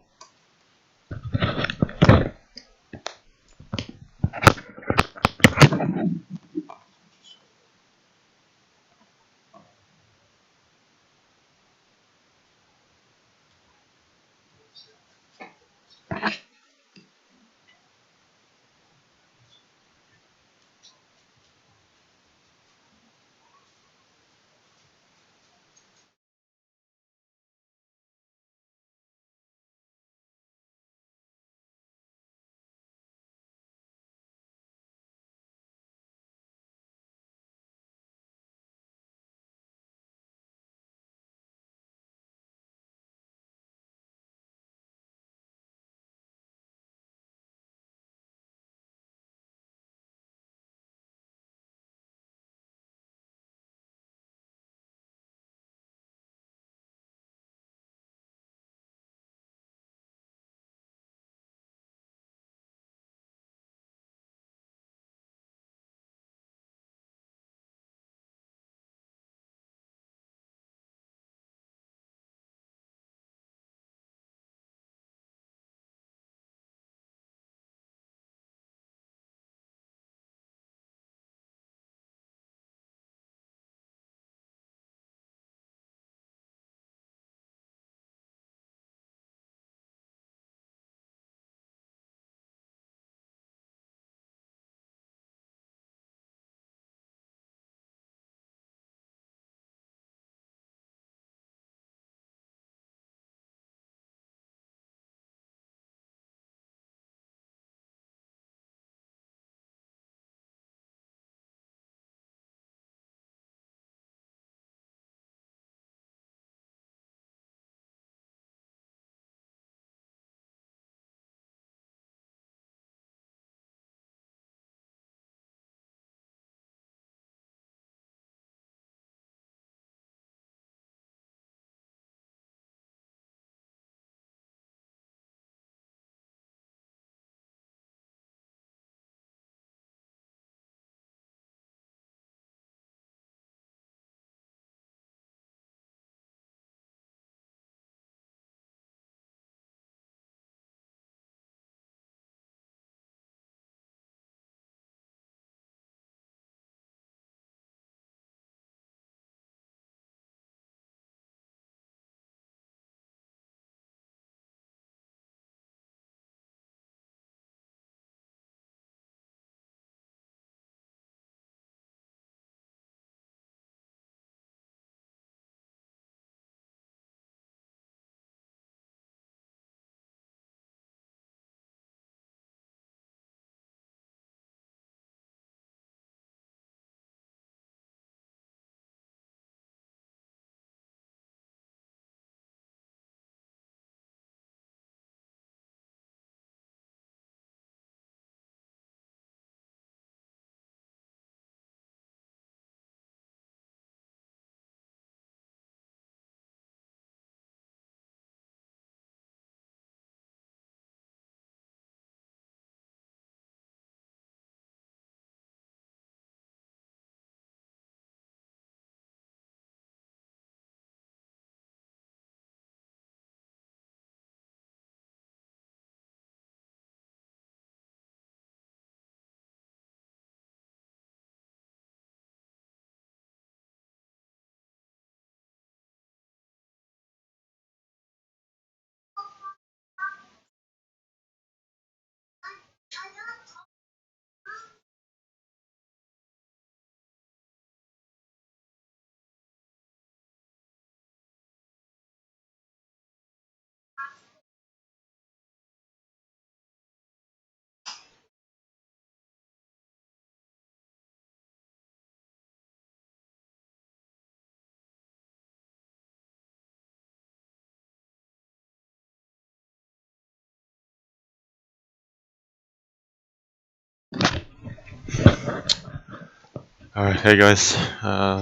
Alright, hey guys,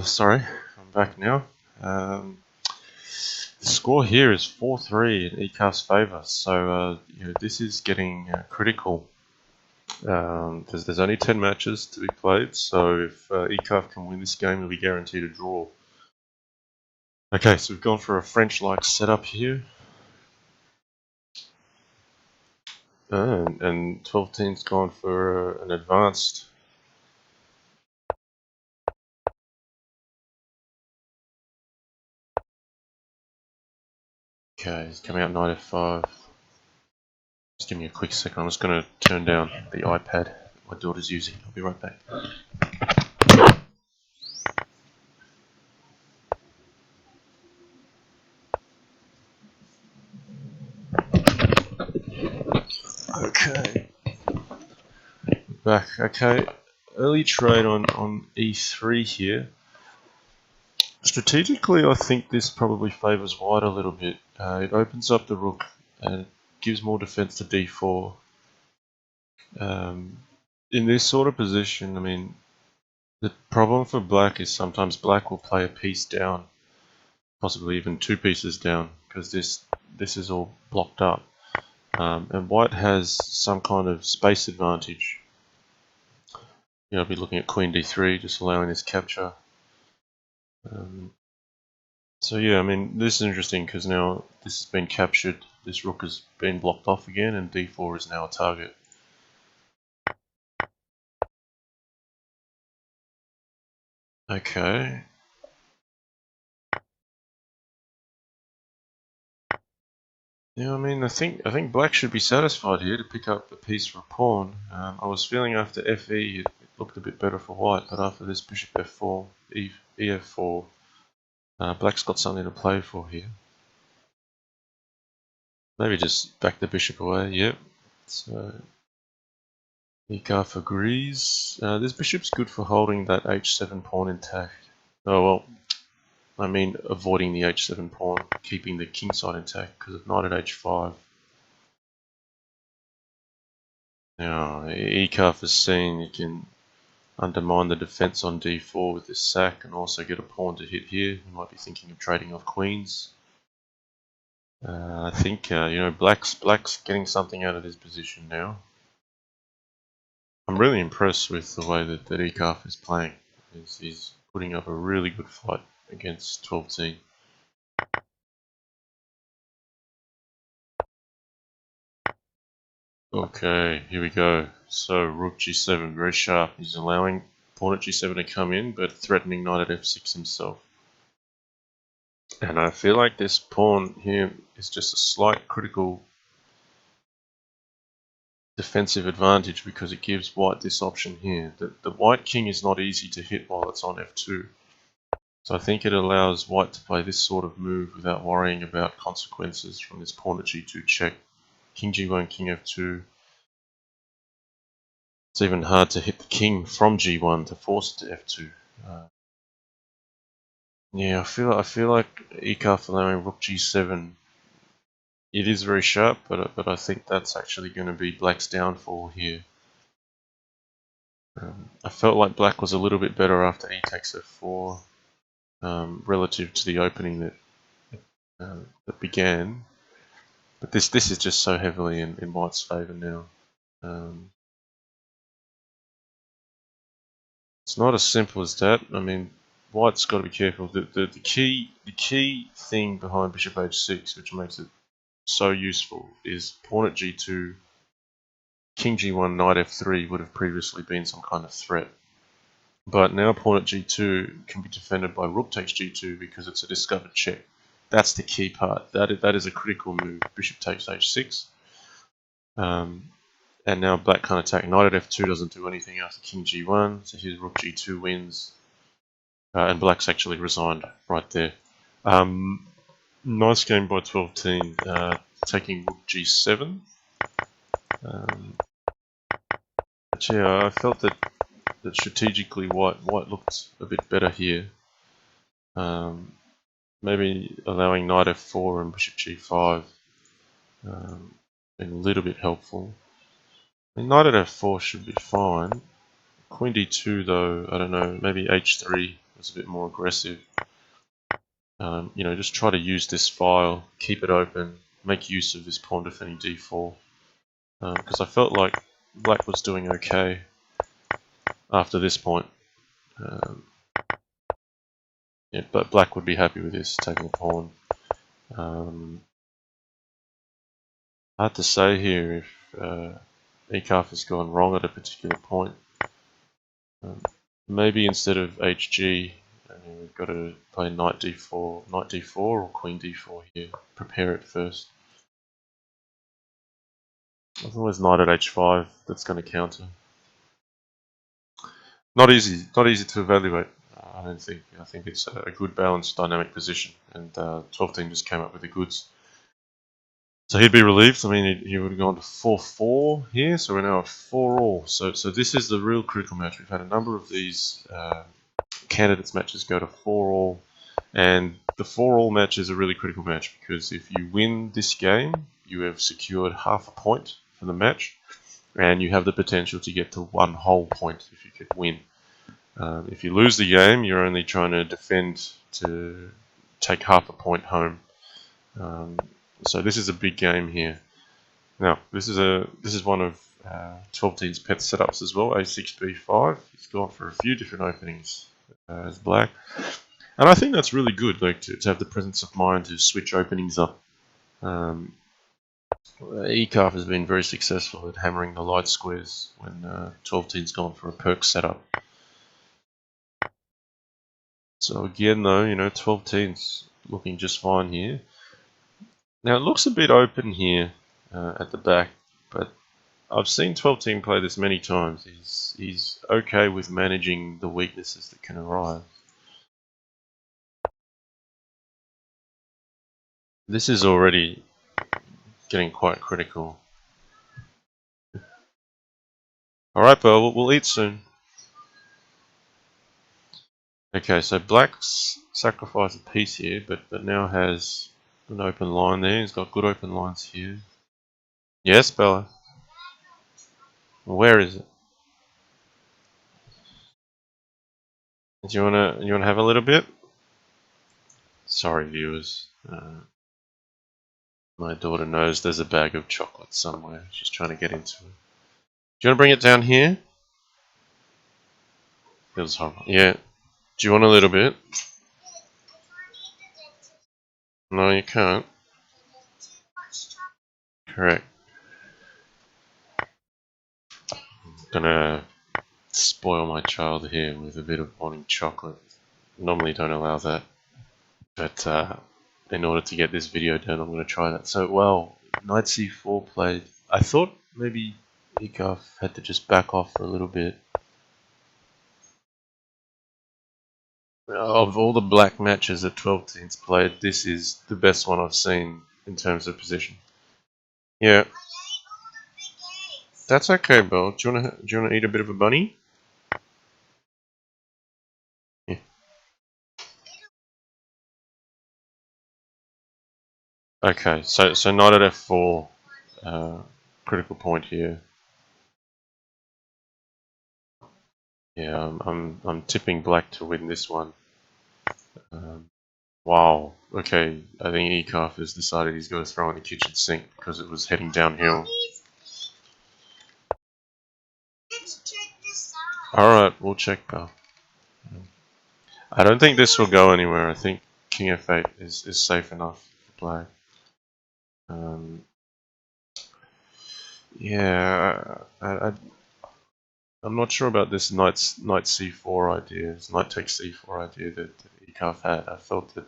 sorry, I'm back now. The score here is 4-3 in eekarf's favour, so this is getting critical. There's only 10 matches to be played, so if eekarf can win this game, he'll be guaranteed a draw. Okay, so we've gone for a French-like setup here. And 12teen's gone for an advanced. Okay, he's coming out knight f5. Just give me a quick second, I'm just going to turn down the iPad my daughter's using. I'll be right back. Okay. Back. Okay. Early trade on e3 here. Strategically, I think this probably favours white a little bit. It opens up the rook and it gives more defence to d4. In this sort of position, I mean, the problem for black is sometimes black will play a piece down, possibly even two pieces down, because this is all blocked up. And white has some kind of space advantage. I'll be looking at queen d3, just allowing this capture. So yeah, I mean, this is interesting because now this has been captured, this rook has been blocked off again, and d4 is now a target. Okay. Yeah, I mean, I think black should be satisfied here to pick up a piece for a pawn. I was feeling after fe it looked a bit better for white, but after this bishop f4, ef4, black's got something to play for here. Maybe just back the bishop away. Yep. So eekarf agrees. This bishop's good for holding that h7 pawn intact. Oh well, I mean avoiding the h7 pawn, keeping the king side intact because of knight at h5. Now eekarf has seen you can undermine the defense on d4 with this sack and also get a pawn to hit here. You might be thinking of trading off queens. I think black's getting something out of this position now. I'm really impressed with the way that eekarf is playing. He's putting up a really good fight against 12teen. Okay, here we go. So rook g7, very sharp. He's allowing pawn at g7 to come in, but threatening knight at f6 himself. And I feel like this pawn here is just a slight critical defensive advantage because it gives white this option here. The white king is not easy to hit while it's on f2. So I think it allows white to play this sort of move without worrying about consequences from this pawn at g2 check. King g1, king f2. It's even hard to hit the king from g1 to force it to f2. Yeah, I feel like eekarf allowing rook g7. It is very sharp, but I think that's actually going to be black's downfall here. I felt like black was a little bit better after e takes f4 relative to the opening that began. But this is just so heavily in white's favour now. It's not as simple as that. I mean, white's got to be careful. The key thing behind bishop h6, which makes it so useful, is pawn at g2, king g1, knight f3 would have previously been some kind of threat. But now pawn at g2 can be defended by rook takes g2 because it's a discovered check. That's the key part. That is a critical move. Bishop takes h6. And now black can't attack. Knight at f2 doesn't do anything after king g1. So here's rook g2 wins. And black's actually resigned right there. Nice game by 12teen. Taking rook g7. But yeah, I felt that strategically white looked a bit better here. Maybe allowing knight f4 and bishop g5 been a little bit helpful. I mean, knight at f4 should be fine. Queen d2 though, I don't know, maybe h3 was a bit more aggressive. You know, just try to use this file, keep it open, make use of this pawn defending d4. Because I felt like black was doing okay after this point. Yeah, but black would be happy with this, taking the pawn. Hard to say here if eekarf has gone wrong at a particular point. Maybe instead of hg, we've got to play knight d4 or queen d4 here. Prepare it first. There's always knight at h5 that's going to counter. Not easy to evaluate. I don't think. I think it's a good balanced dynamic position, and TwelveTeen just came up with the goods. So he'd be relieved. I mean, he would have gone to 4-4 here, so we're now at 4-all. So this is the real critical match. We've had a number of these candidates matches go to 4-all, and the 4-all match is a really critical match because if you win this game, you have secured half a point for the match, and you have the potential to get to 1 whole point if you could win. If you lose the game, you're only trying to defend to take half a point home. So this is a big game here. Now this is one of TwelveTeen's pet setups as well. A6 b5. He's gone for a few different openings as black, and I think that's really good. Like to have the presence of mind to switch openings up. eekarf has been very successful at hammering the light squares when TwelveTeen's gone for a perk setup. So again, though, you know, TwelveTeen's looking just fine here. Now it looks a bit open here at the back, but I've seen TwelveTeen play this many times. He's okay with managing the weaknesses that can arise. This is already getting quite critical. Alright, Pearl, we'll eat soon. Okay, so black's sacrificed a piece here, but now has an open line there. He's got good open lines here. Yes, Bella? Where is it? Do you wanna have a little bit? Sorry, viewers. My daughter knows there's a bag of chocolate somewhere. She's trying to get into it. Do you want to bring it down here? Feels horrible. Yeah. Do you want a little bit? No, you can't. Correct. I'm gonna spoil my child here with a bit of wanting chocolate. Normally don't allow that. But in order to get this video done, I'm going to try that. So, well, knight c4 played. I thought maybe eekarf had to just back off for a little bit. Of all the black matches that TwelveTeen's played, this is the best one I've seen in terms of position. Yeah. That's okay, Bill. Do you wanna eat a bit of a bunny? Yeah. Okay, so knight at f4, critical point here. Yeah, I'm tipping black to win this one. Wow. Okay, I think eekarf has decided he's got to throw in the kitchen sink because it was heading downhill. Alright, we'll check, pal. I don't think this will go anywhere. I think king f8 is safe enough to play. Yeah, I'm not sure about this knight c4 idea, this knight takes c4 idea that eekarf had. I felt that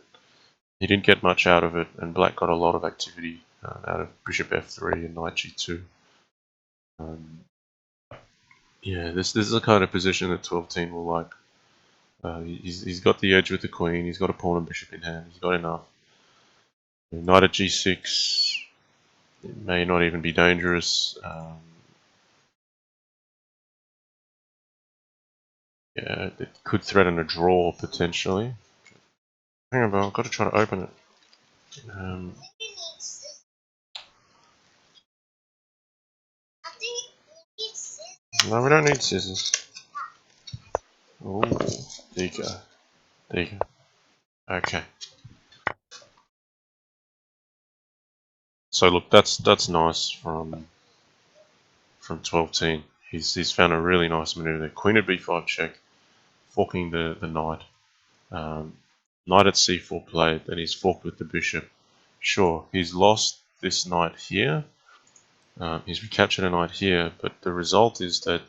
he didn't get much out of it, and black got a lot of activity out of bishop f3 and knight g2. Yeah, this is the kind of position that TwelveTeen will like. He's got the edge with the queen, he's got a pawn and bishop in hand, he's got enough. Knight at g6, it may not even be dangerous. Yeah, it could threaten a draw potentially. Hang on, I've got to try to open it. No, we don't need scissors. Oh, there you go. There you go. Okay. So look, that's nice from 12-10. He's found a really nice maneuver there. Queen at b5 check, forking the knight. Knight at c4 played, then he's forked with the bishop. Sure, he's lost this knight here. He's recaptured a knight here, but the result is that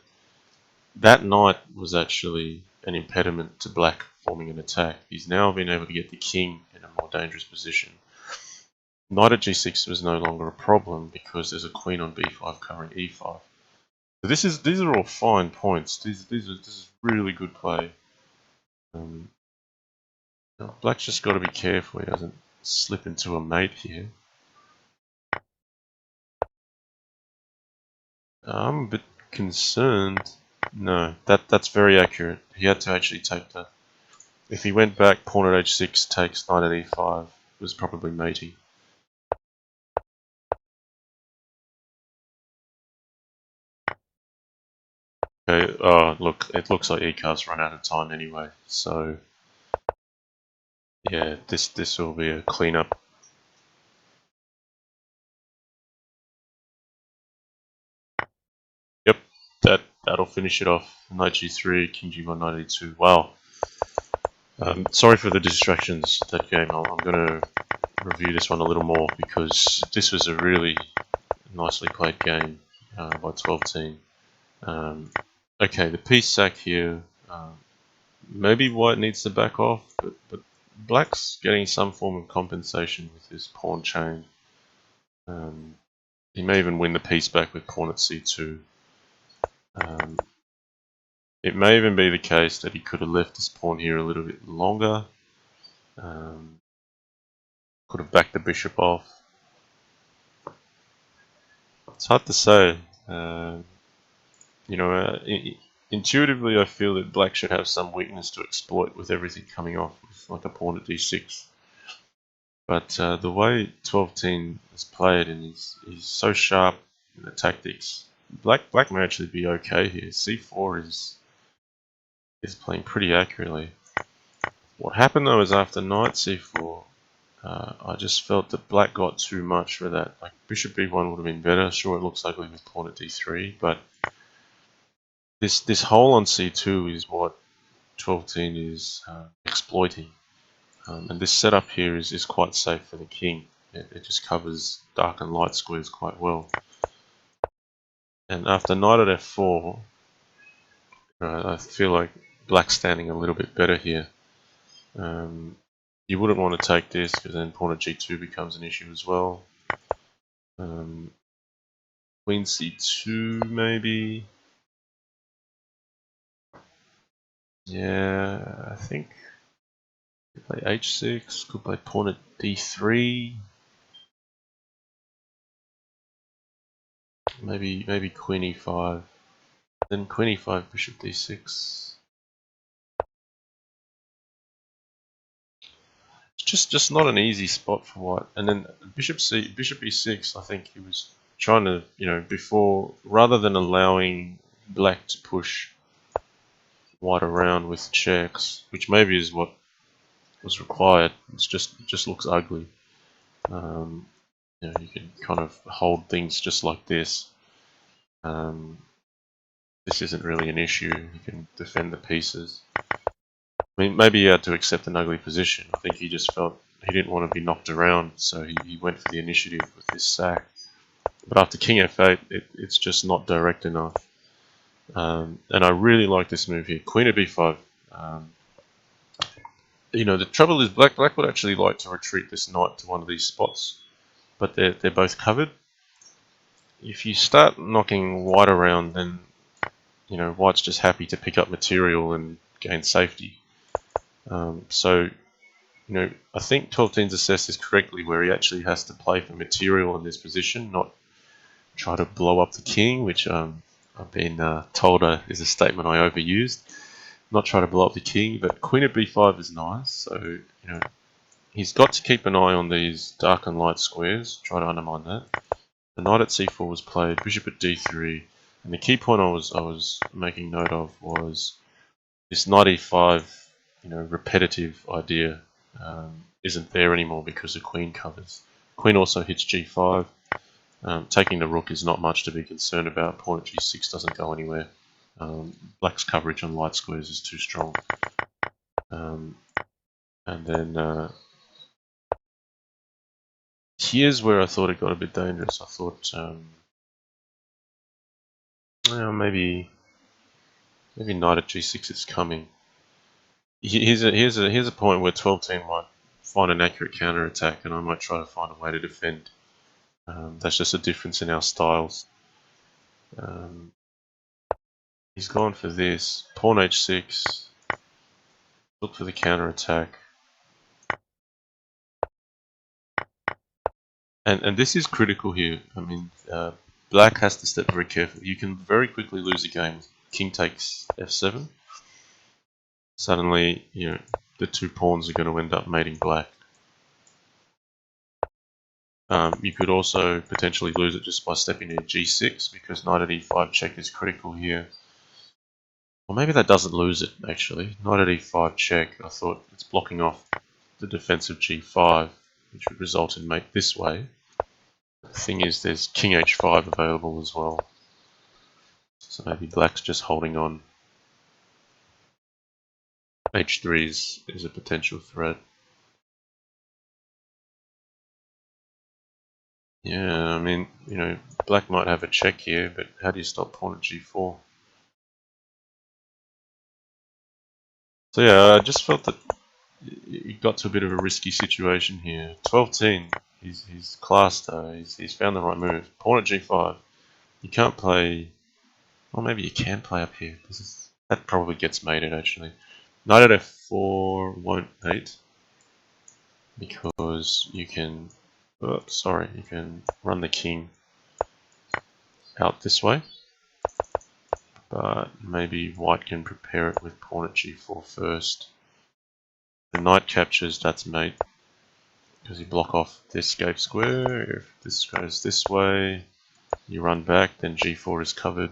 that knight was actually an impediment to black forming an attack. He's now been able to get the king in a more dangerous position. Knight at g6 was no longer a problem because there's a queen on b5 covering e5. So these are all this is really good play. Black's just got to be careful he doesn't slip into a mate here. I'm a bit concerned. No, that's very accurate. He had to actually take that. If he went back, pawn at h6 takes knight at e5, it was probably matey. Okay, look, it looks like eekarf's run out of time anyway, so yeah, this will be a cleanup. Yep, that'll finish it off. Knight g3, king g1, knight e2. Wow. Sorry for the distractions that game. I'm going to review this one a little more because this was a really nicely played game by TwelveTeen. Okay, the piece sack here. Maybe white needs to back off, but black's getting some form of compensation with his pawn chain. He may even win the piece back with pawn at c2. It may even be the case that he could have left his pawn here a little bit longer. Could have backed the bishop off. It's hard to say. Intuitively I feel that black should have some weakness to exploit with everything coming off, with like a pawn at d6. But the way TwelveTeen has played, and he's so sharp in the tactics, black may actually be okay here. c4 is playing pretty accurately. What happened though is after knight c4, I just felt that black got too much for that. Like bishop b1 would have been better. Sure, it looks ugly with pawn at d3, but this hole on c2 is what TwelveTeen is exploiting. And this setup here is quite safe for the king. It just covers dark and light squares quite well. And after knight at f4, I feel like black's standing a little bit better here. You wouldn't want to take this because then pawn at g2 becomes an issue as well. Queen c2 maybe. Yeah, I think could play h6, could play pawn at d3. Maybe queen e5. Then queen e5, bishop d6. It's just not an easy spot for white. And then bishop e6, I think he was trying to, before, rather than allowing black to push white around with checks, which maybe is what was required. It just looks ugly. You can kind of hold things just like this. This isn't really an issue. You can defend the pieces. I mean, maybe he had to accept an ugly position. I think he just felt he didn't want to be knocked around, so he went for the initiative with this sack. But after king f8, it's just not direct enough. And I really like this move here. Queen at b5. The trouble is black would actually like to retreat this knight to one of these spots, but they're both covered. If you start knocking white around, then white's just happy to pick up material and gain safety. I think TwelveTeen's assessed this correctly, where he actually has to play for material in this position, not try to blow up the king, which I've been told is a statement I overused. Not try to blow up the king, but queen at b5 is nice. So he's got to keep an eye on these dark and light squares. Try to undermine that. The knight at c4 was played. Bishop at d3, and the key point I was making note of was this knight e5, repetitive idea isn't there anymore because the queen covers. Queen also hits g5. Taking the rook is not much to be concerned about. Pawn at g6 doesn't go anywhere. Black's coverage on light squares is too strong. And then here's where I thought it got a bit dangerous. I thought maybe knight at g6 is coming. Here's a point where TwelveTeen might find an accurate counter attack, and I might try to find a way to defend. That's just a difference in our styles. He's gone for this. Pawn h6. Look for the counter attack. And this is critical here. I mean, black has to step very carefully. You can very quickly lose a game. King takes f7. Suddenly, the two pawns are going to end up mating black. You could also potentially lose it just by stepping to g6, because knight at e5 check is critical here. Or maybe that doesn't lose it, actually. Knight at e5 check, I thought it's blocking off the defense of g5, which would result in mate this way. The thing is, there's king h5 available as well. So maybe black's just holding on. h3 is a potential threat. Yeah, I mean, black might have a check here, but how do you stop pawn at g4? So yeah, I just felt that he got to a bit of a risky situation here. TwelveTeen, he's classed though. He's found the right move. Pawn at g5. You can't play. Well, maybe you can play up here. That probably gets mated actually. Knight at f4 won't mate because you can. You can run the king out this way. But maybe white can prepare it with pawn at g4 first. The knight captures, that's mate. Because you block off this escape square. If this goes this way, you run back, then g4 is covered.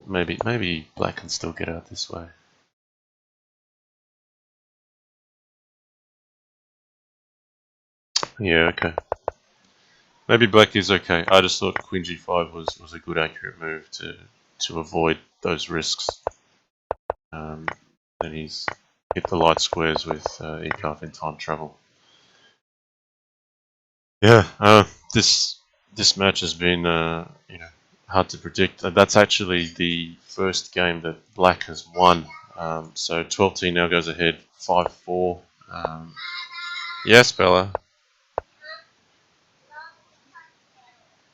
Maybe black can still get out this way. Yeah, okay. Maybe black is okay. I just thought queen g5 was a good accurate move to avoid those risks. And he's hit the light squares with eekarf in time travel. Yeah, this match has been hard to predict. That's actually the first game that black has won. So TwelveTeen now goes ahead 5-4. Yes, Bella.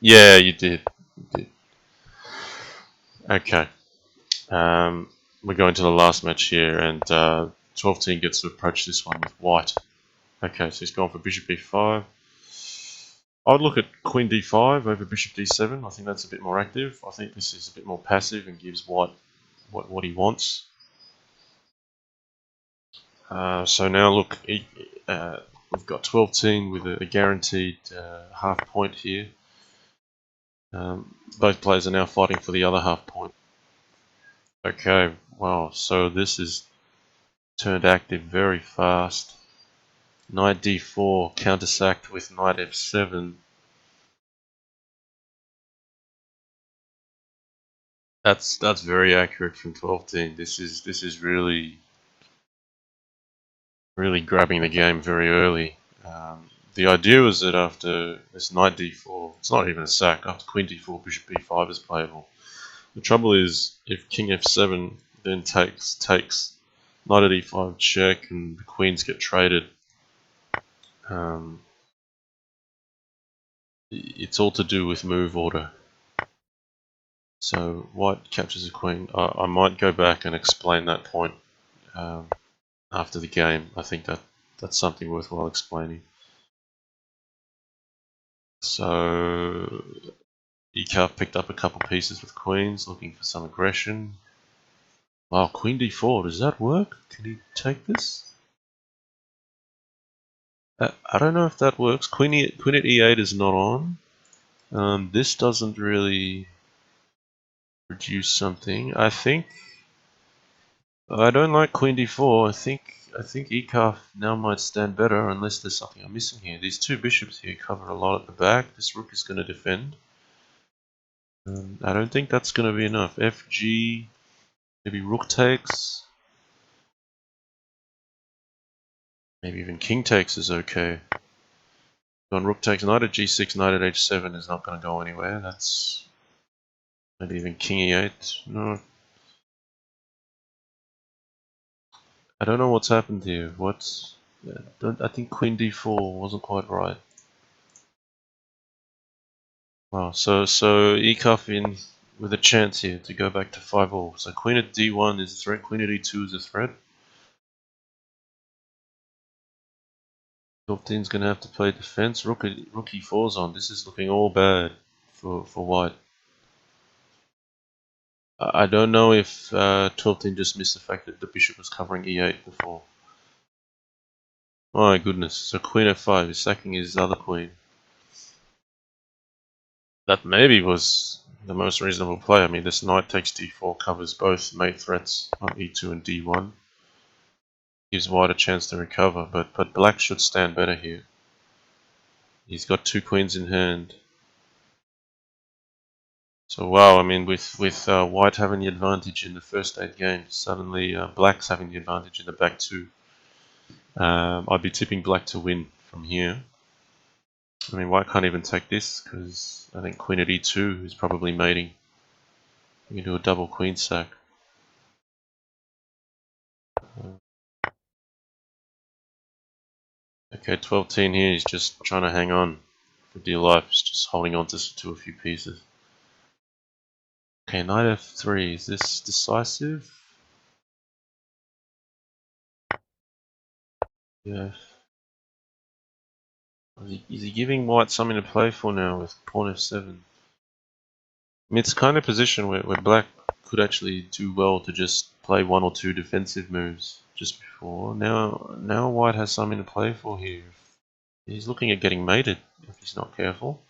Yeah, you did. Okay. We're going to the last match here, and TwelveTeen gets to approach this one with white. Okay, so he's gone for bishop b5. I would look at queen d5 over bishop d7. I think that's a bit more active. I think this is a bit more passive and gives white what he wants. So now look, we've got TwelveTeen with a guaranteed half point here. Both players are now fighting for the other half point. Okay, wow, so this is turned active very fast. Knight d4 countersacked with knight f7. That's very accurate from TwelveTeen. This is really grabbing the game very early. The idea was that after this knight d4, it's not even a sack. After queen d4, bishop b5 is playable. The trouble is, if king f7 then takes knight at e5 check, and the queens get traded. It's all to do with move order. So white captures a queen. I might go back and explain that point after the game. I think that's something worthwhile explaining. So eekarf picked up a couple pieces with queens, looking for some aggression. Wow, queen d4, does that work? Can he take this? I don't know if that works. Queen at e8 is not on. This doesn't really produce something. I think I don't like queen d4. I think eekarf now might stand better unless there's something I'm missing here. These two bishops here cover a lot at the back. This rook is going to defend. I don't think that's going to be enough. Fg, maybe rook takes. Maybe even king takes is okay. On rook takes, knight at g6, knight at h7 is not going to go anywhere. That's maybe even king e8. No, I don't know what's happened here. I think queen d4 wasn't quite right. Wow, so eekarf in with a chance here to go back to 5-all. So queen at d1 is a threat, queen at e2 is a threat. 12-teen's going to have to play defense. Rook e4's on. This is looking all bad for white. I don't know if 12-teen just missed the fact that the bishop was covering e8 before. My goodness, so queen f5 is sacking his other queen. That maybe was the most reasonable play. I mean, this knight takes d4 covers both mate threats on e2 and d1. Gives white a chance to recover, but black should stand better here. He's got two queens in hand. So wow, I mean, with white having the advantage in the first 8 games, suddenly black's having the advantage in the back 2. I'd be tipping black to win from here. I mean, white can't even take this because I think queen at e2 is probably mating. You can do a double queen sack. Okay, 12-teen here is just trying to hang on for dear life. He's just holding on to a few pieces. Okay, knight f3. Is this decisive? Yeah. Is he giving white something to play for now with pawn f7? I mean, it's kind of position where black could actually do well to just play 1 or 2 defensive moves just before. Now white has something to play for here. He's looking at getting mated if he's not careful.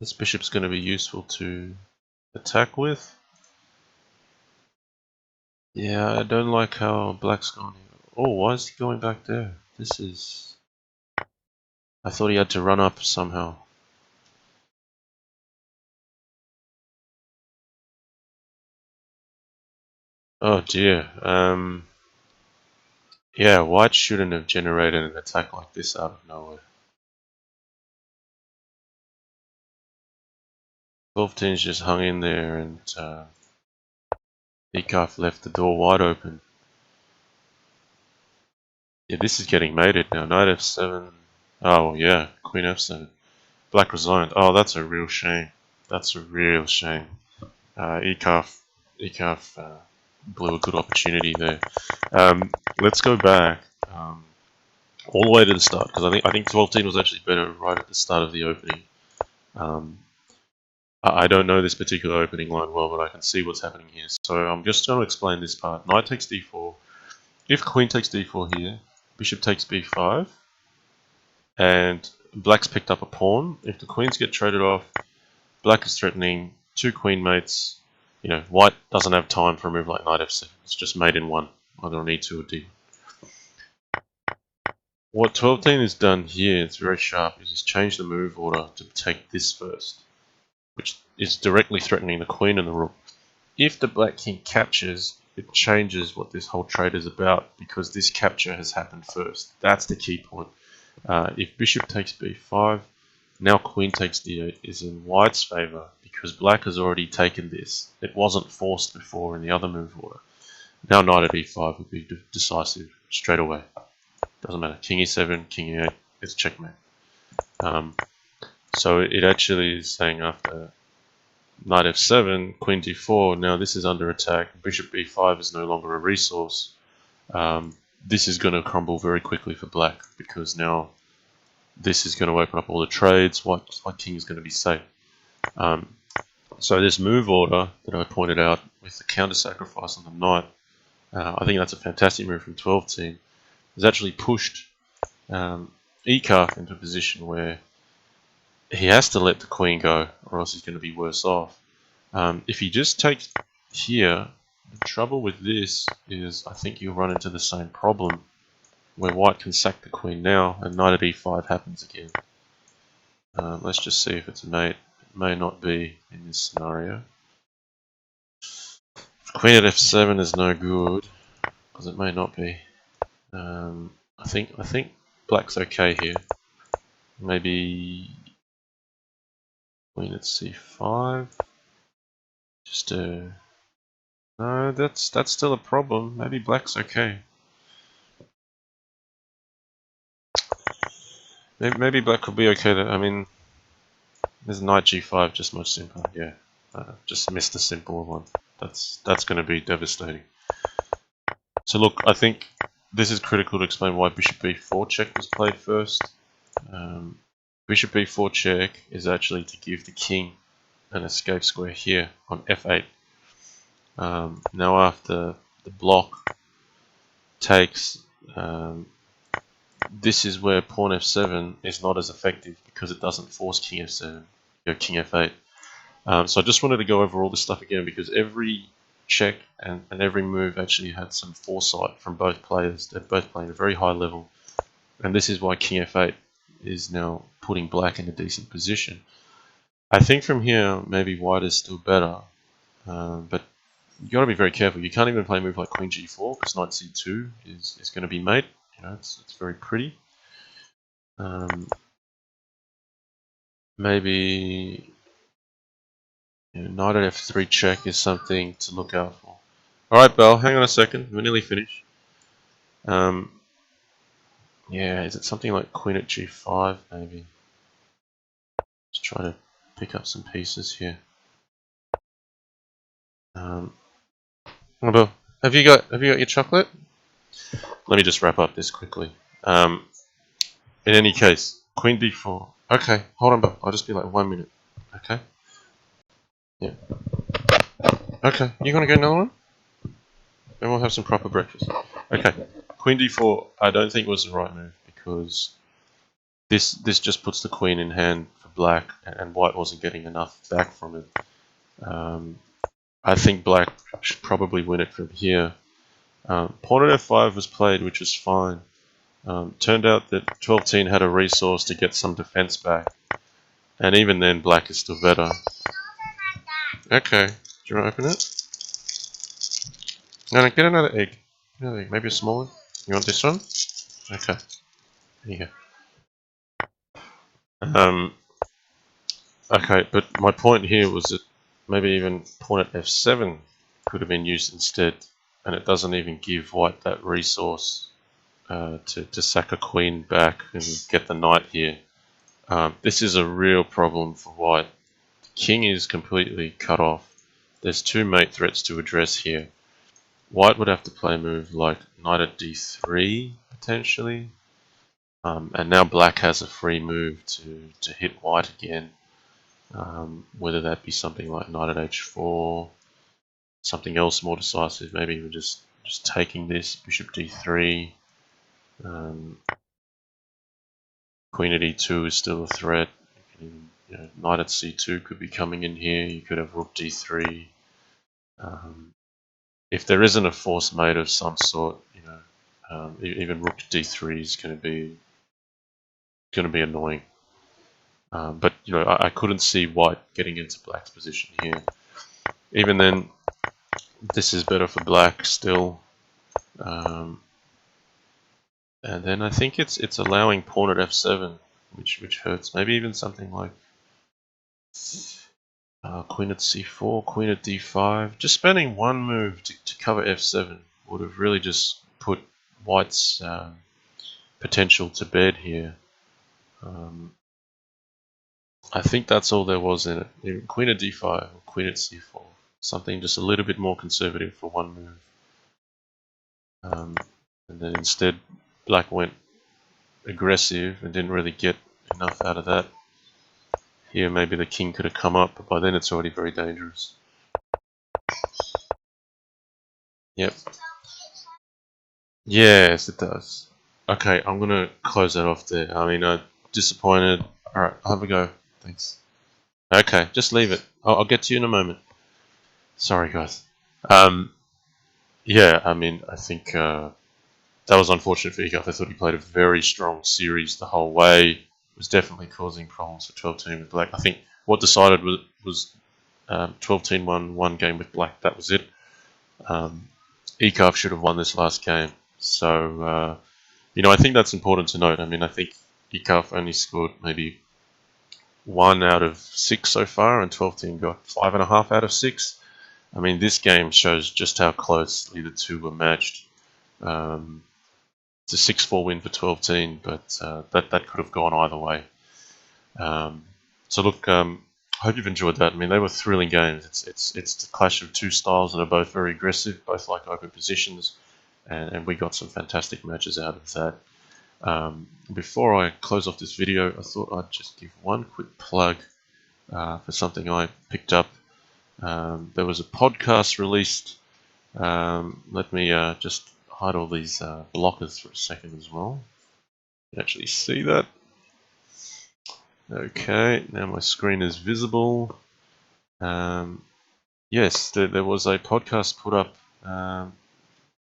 This bishop's going to be useful to attack with. Yeah, I don't like how black's gone here. Oh, why is he going back there? This is... I thought he had to run up somehow. Oh dear. Yeah, white shouldn't have generated an attack like this out of nowhere. 12-teen's just hung in there and eekarf left the door wide open. Yeah, this is getting mated now. Knight f7. Oh yeah, queen f7. Black resigned. Oh, that's a real shame. That's a real shame. eekarf blew a good opportunity there. Let's go back all the way to the start because I think 12-teen was actually better right at the start of the opening. I don't know this particular opening line well, but I can see what's happening here. So I'm just going to explain this part. Knight takes d4. If queen takes d4 here, bishop takes b5, and black's picked up a pawn. If the queens get traded off, black is threatening 2 queen mates. You know, white doesn't have time for a move like knight f7. It's just mate in 1, either on e2 or d. What 12-teen has done here, it's very sharp, is he's changed the move order to take this first, which is directly threatening the queen and the rook. If the black king captures, it changes what this whole trade is about because this capture has happened first. That's the key point. If bishop takes b5, now queen takes d8 is in white's favor because black has already taken this. It wasn't forced before in the other move order. Now knight at e5 would be decisive straight away. Doesn't matter. King e7, king e8, it's checkmate. So it actually is saying after knight f7, queen d4, now this is under attack, bishop b5 is no longer a resource. This is going to crumble very quickly for black because now this is going to open up all the trades. White king is going to be safe. So this move order that I pointed out with the counter sacrifice on the knight, I think that's a fantastic move from 12-teen. Has actually pushed eekarf into a position where he has to let the queen go or else he's going to be worse off. If he just takes here, The trouble with this is I think you'll run into the same problem where white can sack the queen now and knight at e5 happens again. Let's just see if it's a mate. It may not be in this scenario. Queen at f7 is no good, because it may not be. I think black's okay here. Maybe queen at c5. Just no, that's still a problem. Maybe black's okay. Maybe black could be okay. I mean, there's knight g5, just much simpler. Yeah, just missed a simple one. That's going to be devastating. So look, I think this is critical to explain why bishop b4 check was played first. Bishop b4 check is actually to give the king an escape square here on f8. Now after the block takes, this is where pawn f7 is not as effective because it doesn't force king f7, go king f8. So I just wanted to go over all this stuff again because every check and every move actually had some foresight from both players. They're both playing at a very high level, and this is why king f8 is now putting black in a decent position. I think from here maybe white is still better, but you got to be very careful. You can't even play a move like queen g4 because knight c2 is going to be mate. You know, it's very pretty. Maybe knight at f3 check is something to look out for. Alright, Belle, hang on a second. We're nearly finished. Yeah, is it something like queen at g5 maybe? Let's try to pick up some pieces here. Belle, have you got your chocolate? Let me just wrap up this quickly. In any case, queen d4. Okay, hold on, Belle. I'll just be like 1 minute. Okay? Yeah. Okay, you gonna get another one? Then we'll have some proper breakfast. Okay, queen d4 I don't think was the right move because this just puts the queen in hand for black and white wasn't getting enough back from it. I think black should probably win it from here. Pawn at f5 was played, which was fine. Turned out that TwelveTeen had a resource to get some defense back, and even then black is still better. Okay, do you want to open it? No, get another egg. Maybe a small one. You want this one? Okay. There you go. Okay, but my point here was that maybe even pawn at f7 could have been used instead, and it doesn't even give white that resource to sack a queen back and get the knight here. This is a real problem for white. The king is completely cut off. There's two mate threats to address here. White would have to play a move like knight at d3, potentially. And now black has a free move to hit white again. Whether that be something like knight at h4, something else more decisive, maybe even just taking this, bishop d3. Queen at e2 is still a threat. Knight at c2 could be coming in here. You could have rook d3. If there isn't a forced mate of some sort, even rook d3 is going to be annoying. But I couldn't see white getting into black's position here. Even then, this is better for black still. And then I think it's allowing pawn at f7, which hurts. Maybe even something like queen at c4, queen at d5. Just spending one move to cover f7 would have really just put white's potential to bed here. I think that's all there was in it. Queen at d5 or queen at c4. Something just a little bit more conservative for one move. And then instead black went aggressive and didn't really get enough out of that. Here maybe the king could have come up, but by then it's already very dangerous. Yep. Yes, it does. Okay, I'm gonna close that off there. I mean, disappointed. Alright, I'll have a go. Thanks. Okay, just leave it. I'll get to you in a moment. Sorry, guys. yeah, I mean, I think that was unfortunate for eekarf. I thought he played a very strong series the whole way. Was definitely causing problems for TwelveTeen with black. I think what decided was TwelveTeen won one game with black. That was it. Um, eekarf should have won this last game. So, I think that's important to note. I mean, I think eekarf only scored maybe 1 out of 6 so far, and TwelveTeen got 5.5 out of 6. I mean, this game shows just how closely the two were matched. It's a 6-4 win for TwelveTeen, but that could have gone either way. So look, I hope you've enjoyed that. I mean, they were thrilling games. It's the clash of two styles that are both very aggressive, both like open positions, and we got some fantastic matches out of that. Before I close off this video, I thought I'd just give one quick plug for something I picked up. There was a podcast released. Let me just hide all these blockers for a second as well. You can actually see that. Okay, now my screen is visible. Yes, there was a podcast put up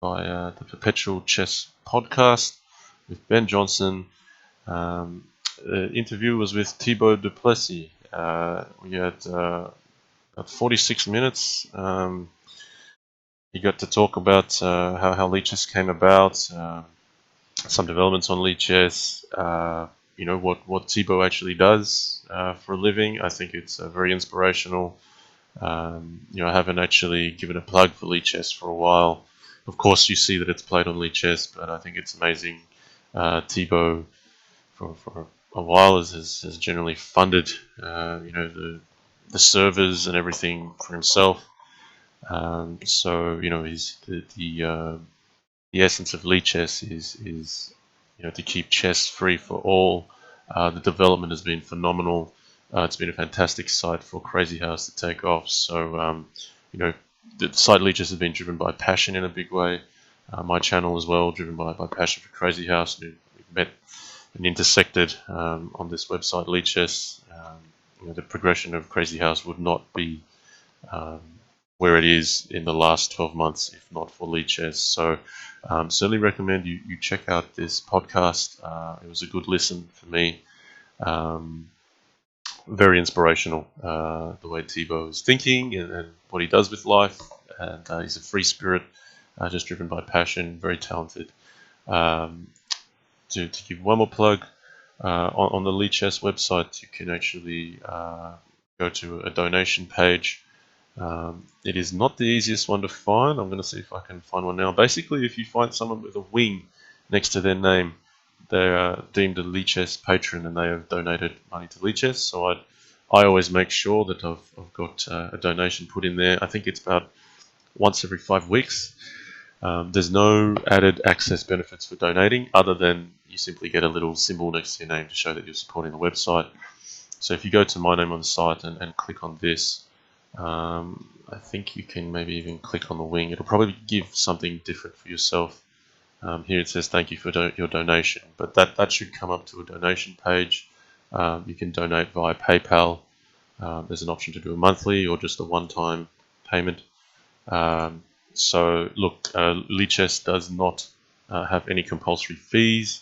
by the Perpetual Chess Podcast with Ben Johnson. The interview was with Thibaut Duplessis. We had 46 minutes. He got to talk about how Lichess came about, some developments on Lichess, what Thibaut actually does for a living. I think it's very inspirational. I haven't actually given a plug for Lichess for a while. Of course, you see that it's played on Lichess, but I think it's amazing. Thibaut, for a while, has generally funded, the servers and everything for himself. So he's the essence of Lichess is to keep chess free for all. The development has been phenomenal. It's been a fantastic site for Crazyhouse to take off. So the site Lichess has been driven by passion in a big way. My channel as well, driven by passion for Crazyhouse. We've met and intersected on this website Lichess. The progression of Crazyhouse would not be where it is in the last 12 months if not for Lichess. So certainly recommend you check out this podcast. It was a good listen for me. Very inspirational, the way Thibaut is thinking and what he does with life. And he's a free spirit, just driven by passion, very talented. To give one more plug, on the Lichess website, you can actually go to a donation page. It is not the easiest one to find. I'm going to see if I can find one now. Basically, if you find someone with a wing next to their name, they are deemed a Lichess patron and they have donated money to Lichess. So I always make sure that I've got a donation put in there. I think it's about once every 5 weeks. There's no added access benefits for donating other than you simply get a little symbol next to your name to show that you're supporting the website. So if you go to my name on the site and click on this, I think you can maybe even click on the wing. It'll probably give something different for yourself. Here it says thank you for your donation, but that should come up to a donation page. You can donate via PayPal. There's an option to do a monthly or just a one-time payment. So look, Lichess does not have any compulsory fees.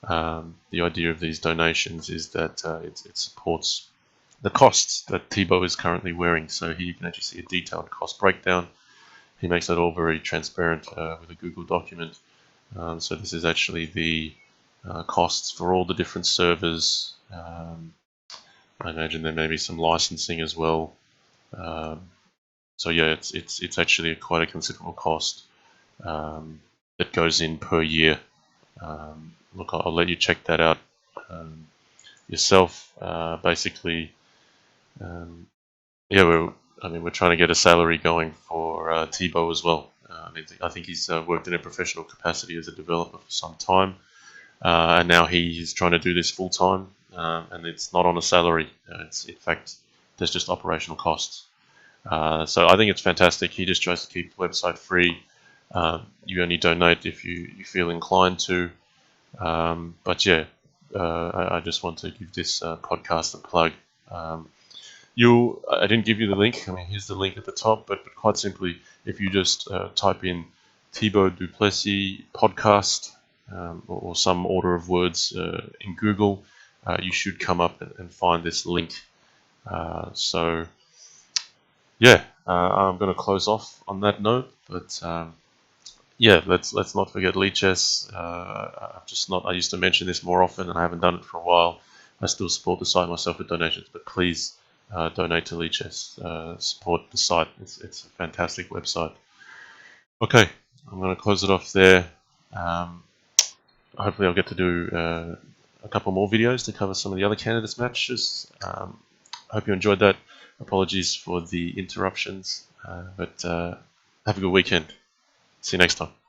The idea of these donations is that it supports the costs that Thibaut is currently wearing. So here you can actually see a detailed cost breakdown. He makes that all very transparent with a Google document. So this is actually the costs for all the different servers. I imagine there may be some licensing as well. So yeah, it's actually quite a considerable cost that goes in per year. Look, I'll let you check that out yourself. Basically, yeah, we're trying to get a salary going for Thibaut as well. I think he's worked in a professional capacity as a developer for some time, and now he's trying to do this full time, and it's not on a salary. In fact, there's just operational costs. So I think it's fantastic. He just tries to keep the website free. You only donate if you feel inclined to. But yeah, I just want to give this podcast a plug. I didn't give you the link. I mean, here's the link at the top. But quite simply, if you just type in Thibaut Duplessis podcast, or some order of words in Google, you should come up and find this link. So yeah, I'm going to close off on that note, but yeah, let's not forget Lichess. I used to mention this more often, and I haven't done it for a while. I still support the site myself with donations, but please donate to Lichess. Support the site. It's a fantastic website. Okay, I'm going to close it off there. Hopefully, I'll get to do a couple more videos to cover some of the other candidates' matches. I hope you enjoyed that. Apologies for the interruptions, but have a good weekend. See you next time.